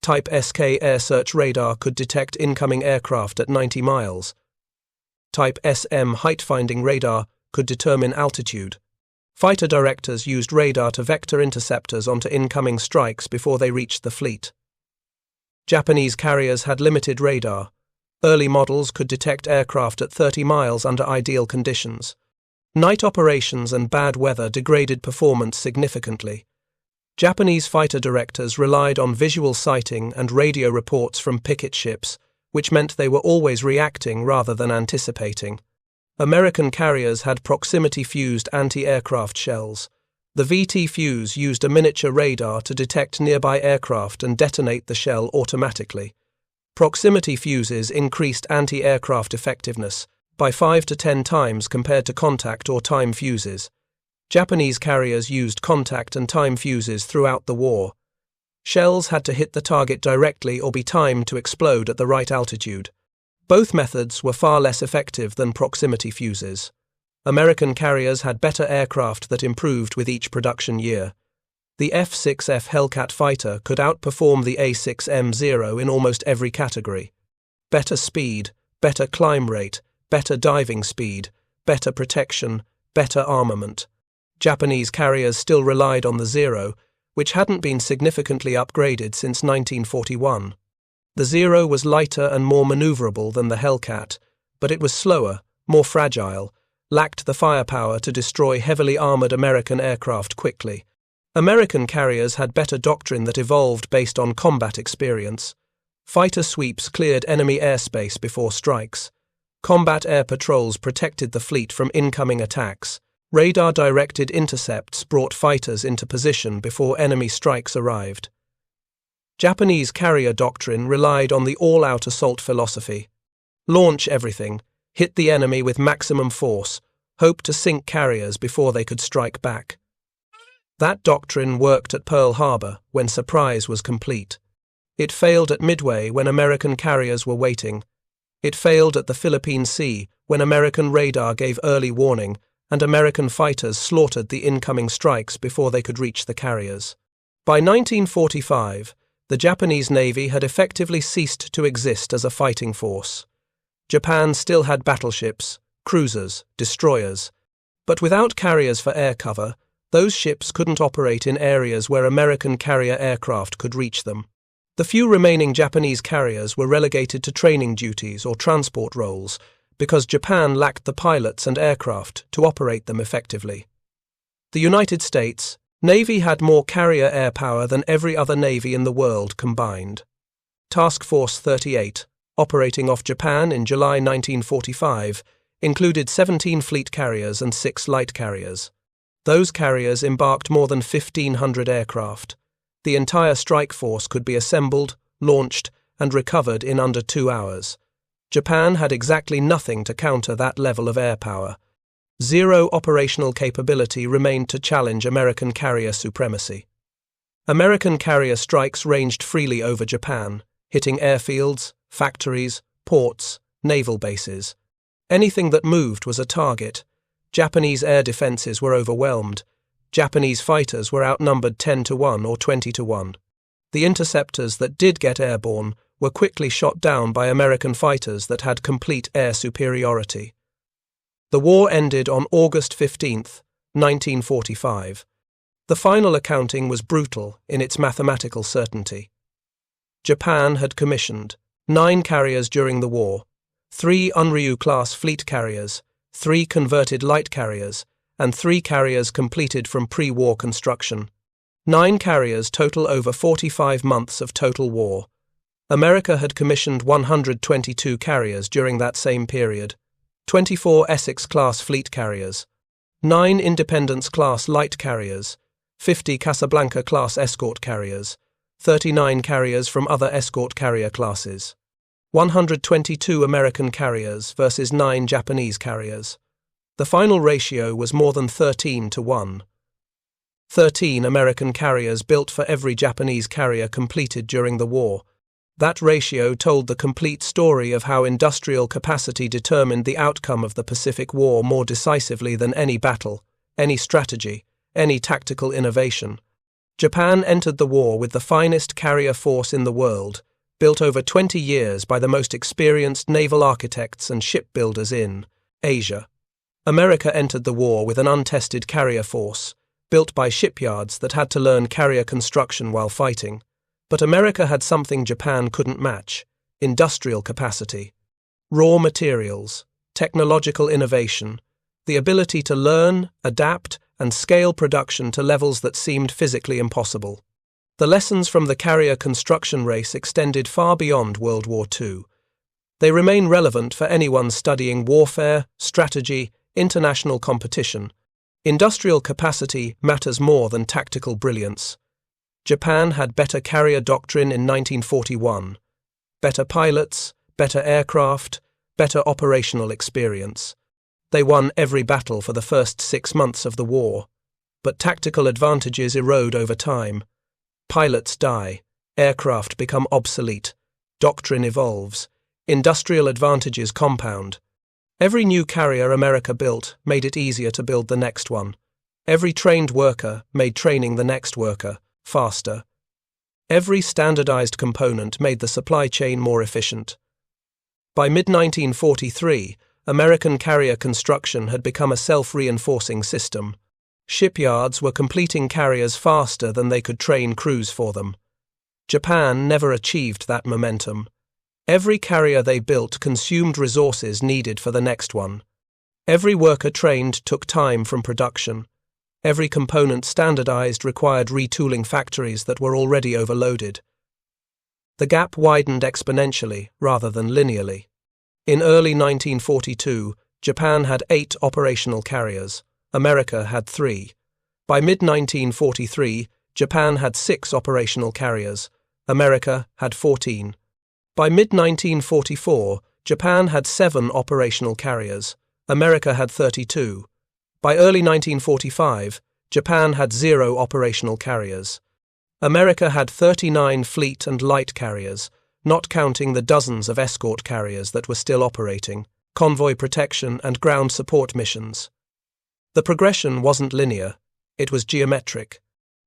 Type SK air search radar could detect incoming aircraft at 90 miles. Type SM height-finding radar could determine altitude. Fighter directors used radar to vector interceptors onto incoming strikes before they reached the fleet. Japanese carriers had limited radar. Early models could detect aircraft at 30 miles under ideal conditions. Night operations and bad weather degraded performance significantly. Japanese fighter directors relied on visual sighting and radio reports from picket ships, which meant they were always reacting rather than anticipating. American carriers had proximity-fused anti-aircraft shells. The VT fuse used a miniature radar to detect nearby aircraft and detonate the shell automatically. Proximity fuses increased anti-aircraft effectiveness by 5 to 10 times compared to contact or time fuses. Japanese carriers used contact and time fuses throughout the war. Shells had to hit the target directly or be timed to explode at the right altitude. Both methods were far less effective than proximity fuses. American carriers had better aircraft that improved with each production year. The F-6F Hellcat fighter could outperform the A-6M0 in almost every category. Better speed, better climb rate, better diving speed, better protection, better armament. Japanese carriers still relied on the Zero, which hadn't been significantly upgraded since 1941. The Zero was lighter and more maneuverable than the Hellcat, but it was slower, more fragile, lacked the firepower to destroy heavily armored American aircraft quickly. American carriers had better doctrine that evolved based on combat experience. Fighter sweeps cleared enemy airspace before strikes. Combat air patrols protected the fleet from incoming attacks. Radar-directed intercepts brought fighters into position before enemy strikes arrived. Japanese carrier doctrine relied on the all-out assault philosophy. Launch everything, hit the enemy with maximum force, hope to sink carriers before they could strike back. That doctrine worked at Pearl Harbor when surprise was complete. It failed at Midway when American carriers were waiting. It failed at the Philippine Sea when American radar gave early warning, and American fighters slaughtered the incoming strikes before they could reach the carriers. By 1945, the Japanese Navy had effectively ceased to exist as a fighting force. Japan still had battleships, cruisers, destroyers, but without carriers for air cover, those ships couldn't operate in areas where American carrier aircraft could reach them. The few remaining Japanese carriers were relegated to training duties or transport roles because Japan lacked the pilots and aircraft to operate them effectively. The United States Navy had more carrier air power than every other navy in the world combined. Task Force 38, operating off Japan in July 1945, included 17 fleet carriers and 6 light carriers. Those carriers embarked more than 1,500 aircraft. The entire strike force could be assembled, launched, and recovered in under 2 hours. Japan had exactly nothing to counter that level of air power. Zero operational capability remained to challenge American carrier supremacy. American carrier strikes ranged freely over Japan, hitting airfields, factories, ports, naval bases. Anything that moved was a target. Japanese air defenses were overwhelmed. Japanese fighters were outnumbered 10-1 or 20-1. The interceptors that did get airborne were quickly shot down by American fighters that had complete air superiority. The war ended on August 15, 1945. The final accounting was brutal in its mathematical certainty. Japan had commissioned 9 carriers during the war, 3 Unryu-class fleet carriers, 3 converted light carriers, and 3 carriers completed from pre-war construction. 9 carriers total over 45 months of total war. America had commissioned 122 carriers during that same period. 24 Essex-class fleet carriers, 9 Independence-class light carriers, 50 Casablanca-class escort carriers, 39 carriers from other escort carrier classes, 122 American carriers versus 9 Japanese carriers. The final ratio was more than 13-1. 13 American carriers built for every Japanese carrier completed during the war. That ratio told the complete story of how industrial capacity determined the outcome of the Pacific War more decisively than any battle, any strategy, any tactical innovation. Japan entered the war with the finest carrier force in the world, built over 20 years by the most experienced naval architects and shipbuilders in Asia. America entered the war with an untested carrier force, built by shipyards that had to learn carrier construction while fighting. But America had something Japan couldn't match: industrial capacity, raw materials, technological innovation, the ability to learn, adapt, and scale production to levels that seemed physically impossible. The lessons from the carrier construction race extended far beyond World War II. They remain relevant for anyone studying warfare, strategy, international competition. Industrial capacity matters more than tactical brilliance. Japan had better carrier doctrine in 1941, better pilots, better aircraft, better operational experience. They won every battle for the first 6 months of the war, but tactical advantages erode over time. Pilots die, aircraft become obsolete, doctrine evolves, industrial advantages compound. Every new carrier America built made it easier to build the next one. Every trained worker made training the next worker faster. Every standardized component made the supply chain more efficient. By mid-1943, American carrier construction had become a self-reinforcing system. Shipyards were completing carriers faster than they could train crews for them. Japan never achieved that momentum. Every carrier they built consumed resources needed for the next one. Every worker trained took time from production. Every component standardized required retooling factories that were already overloaded. The gap widened exponentially rather than linearly. In early 1942, Japan had 8 operational carriers. America had 3. By mid-1943, Japan had 6 operational carriers. America had 14. By mid-1944, Japan had 7 operational carriers. America had 32. By early 1945, Japan had 0 operational carriers. America had 39 fleet and light carriers, not counting the dozens of escort carriers that were still operating, convoy protection and ground support missions. The progression wasn't linear, it was geometric.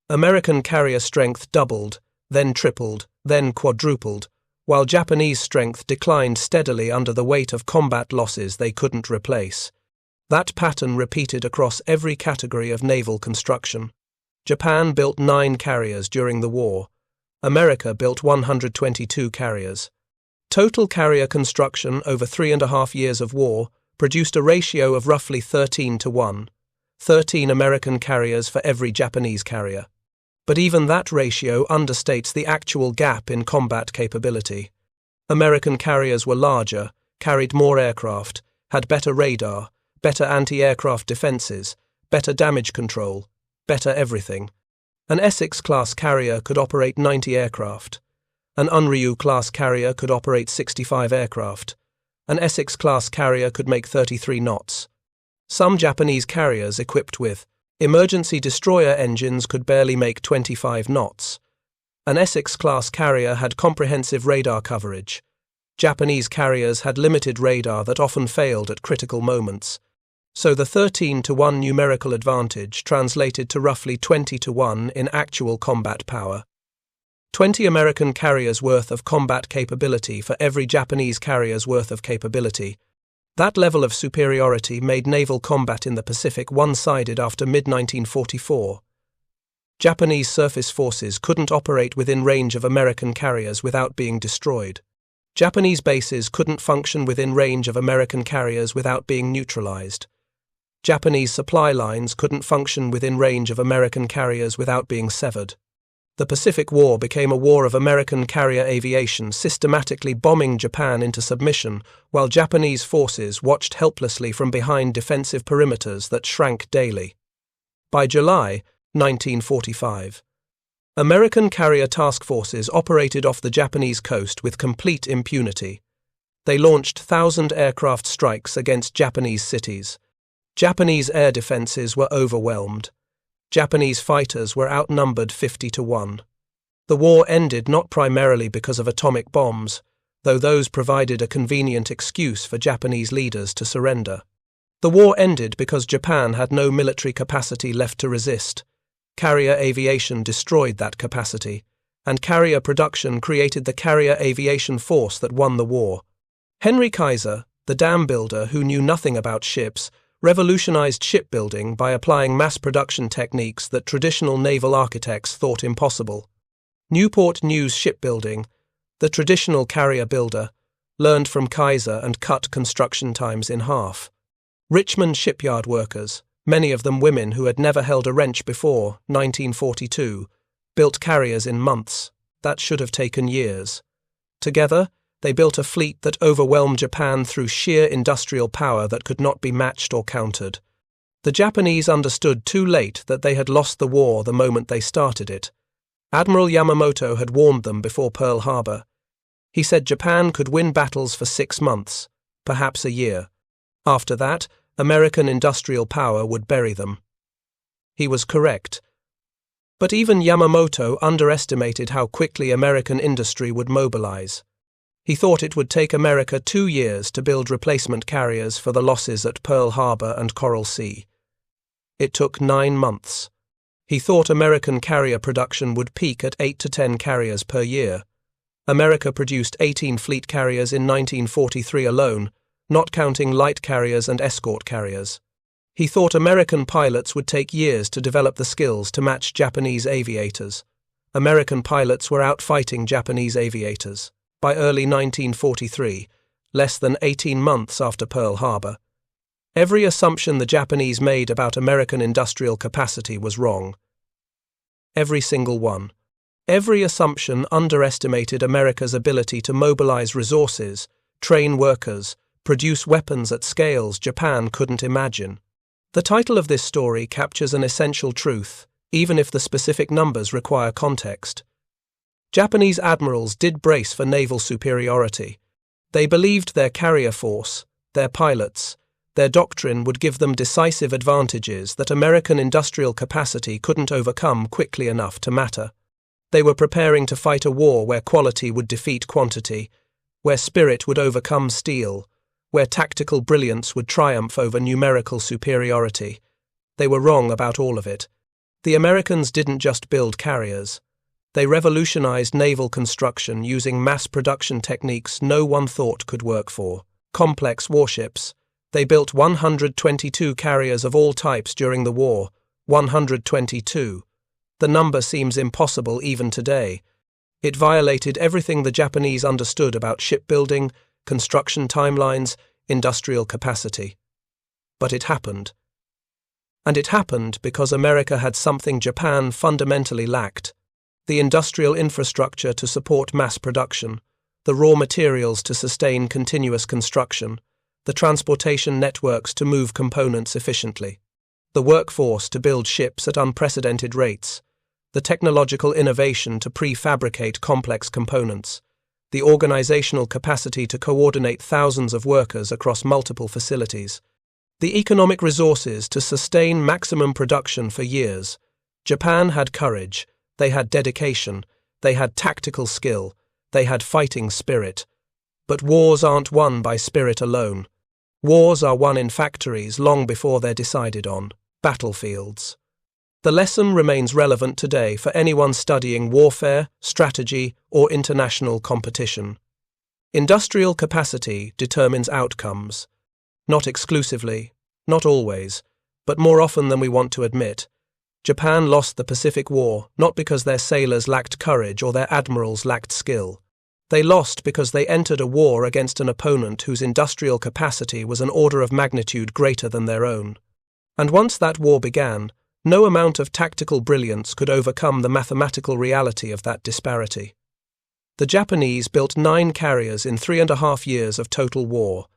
American carrier strength doubled, then tripled, then quadrupled, while Japanese strength declined steadily under the weight of combat losses they couldn't replace. That pattern repeated across every category of naval construction. Japan built 9 carriers during the war. America built 122 carriers. Total carrier construction over 3.5 years of war produced a ratio of roughly 13-1, 13 American carriers for every Japanese carrier. But even that ratio understates the actual gap in combat capability. American carriers were larger, carried more aircraft, had better radar, better anti-aircraft defenses, better damage control, better everything. An Essex-class carrier could operate 90 aircraft. An Unryu-class carrier could operate 65 aircraft. An Essex-class carrier could make 33 knots. Some Japanese carriers equipped with emergency destroyer engines could barely make 25 knots. An Essex-class carrier had comprehensive radar coverage. Japanese carriers had limited radar that often failed at critical moments. So the 13-1 numerical advantage translated to roughly 20-1 in actual combat power. 20 American carriers' worth of combat capability for every Japanese carrier's worth of capability. That level of superiority made naval combat in the Pacific one-sided after mid-1944. Japanese surface forces couldn't operate within range of American carriers without being destroyed. Japanese bases couldn't function within range of American carriers without being neutralized. Japanese supply lines couldn't function within range of American carriers without being severed. The Pacific War became a war of American carrier aviation systematically bombing Japan into submission, while Japanese forces watched helplessly from behind defensive perimeters that shrank daily. By July 1945, American carrier task forces operated off the Japanese coast with complete impunity. They launched 1,000 aircraft strikes against Japanese cities. Japanese air defenses were overwhelmed. Japanese fighters were outnumbered 50-1. The war ended not primarily because of atomic bombs, though those provided a convenient excuse for Japanese leaders to surrender. The war ended because Japan had no military capacity left to resist. Carrier aviation destroyed that capacity, and carrier production created the carrier aviation force that won the war. Henry Kaiser, the dam builder who knew nothing about ships, revolutionized shipbuilding by applying mass production techniques that traditional naval architects thought impossible. Newport News Shipbuilding, the traditional carrier builder, learned from Kaiser and cut construction times in half. Richmond shipyard workers, many of them women who had never held a wrench before 1942, built carriers in months. That should have taken years. Together, they built a fleet that overwhelmed Japan through sheer industrial power that could not be matched or countered. The Japanese understood too late that they had lost the war the moment they started it. Admiral Yamamoto had warned them before Pearl Harbor. He said Japan could win battles for 6 months, perhaps a year. After that, American industrial power would bury them. He was correct. But even Yamamoto underestimated how quickly American industry would mobilize. He thought it would take America 2 years to build replacement carriers for the losses at Pearl Harbor and Coral Sea. It took 9 months. He thought American carrier production would peak at 8 to 10 carriers per year. America produced 18 fleet carriers in 1943 alone, not counting light carriers and escort carriers. He thought American pilots would take years to develop the skills to match Japanese aviators. American pilots were outfighting Japanese aviators. By early 1943, less than 18 months after Pearl Harbor. Every assumption the Japanese made about American industrial capacity was wrong. Every single one. Every assumption underestimated America's ability to mobilize resources, train workers, produce weapons at scales Japan couldn't imagine. The title of this story captures an essential truth, even if the specific numbers require context. Japanese admirals did brace for naval superiority. They believed their carrier force, their pilots, their doctrine would give them decisive advantages that American industrial capacity couldn't overcome quickly enough to matter. They were preparing to fight a war where quality would defeat quantity, where spirit would overcome steel, where tactical brilliance would triumph over numerical superiority. They were wrong about all of it. The Americans didn't just build carriers. They revolutionized naval construction using mass production techniques no one thought could work for complex warships. They built 122 carriers of all types during the war. 122. The number seems impossible even today. It violated everything the Japanese understood about shipbuilding, construction timelines, industrial capacity. But it happened. And it happened because America had something Japan fundamentally lacked: the industrial infrastructure to support mass production, the raw materials to sustain continuous construction, the transportation networks to move components efficiently, the workforce to build ships at unprecedented rates, the technological innovation to prefabricate complex components, the organizational capacity to coordinate thousands of workers across multiple facilities, the economic resources to sustain maximum production for years. Japan had courage, they had dedication, they had tactical skill, they had fighting spirit. But wars aren't won by spirit alone. Wars are won in factories long before they're decided on, battlefields. The lesson remains relevant today for anyone studying warfare, strategy, or international competition. Industrial capacity determines outcomes. Not exclusively, not always, but more often than we want to admit. Japan lost the Pacific War not because their sailors lacked courage or their admirals lacked skill. They lost because they entered a war against an opponent whose industrial capacity was an order of magnitude greater than their own. And once that war began, no amount of tactical brilliance could overcome the mathematical reality of that disparity. The Japanese built 9 carriers in 3.5 years of total war.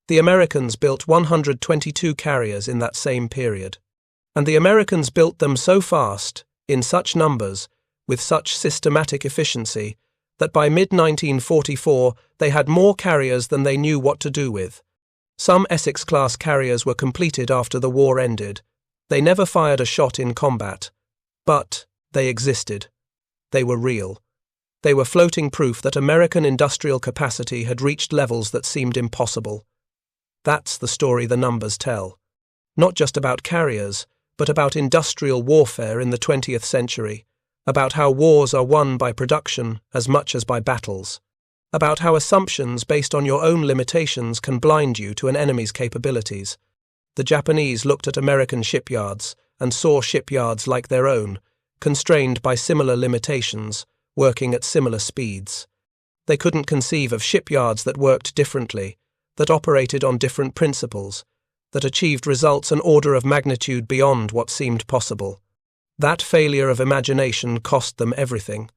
The Americans built 122 carriers in that same period. And the Americans built them so fast, in such numbers, with such systematic efficiency, that by mid-1944 they had more carriers than they knew what to do with. Some Essex-class carriers were completed after the war ended. They never fired a shot in combat. But they existed. They were real. They were floating proof that American industrial capacity had reached levels that seemed impossible. That's the story the numbers tell. Not just about carriers, but about industrial warfare in the 20th century, about how wars are won by production as much as by battles, about how assumptions based on your own limitations can blind you to an enemy's capabilities. The Japanese looked at American shipyards and saw shipyards like their own, constrained by similar limitations, working at similar speeds. They couldn't conceive of shipyards that worked differently, that operated on different principles, that achieved results an order of magnitude beyond what seemed possible. That failure of imagination cost them everything.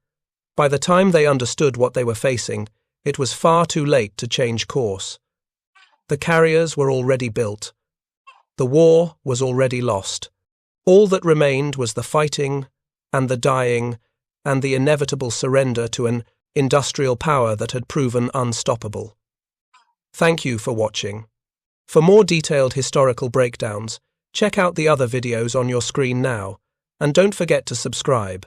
By the time they understood what they were facing, it was far too late to change course. The carriers were already built. The war was already lost. All that remained was the fighting and the dying and the inevitable surrender to an industrial power that had proven unstoppable. Thank you for watching. For more detailed historical breakdowns, check out the other videos on your screen now, and don't forget to subscribe.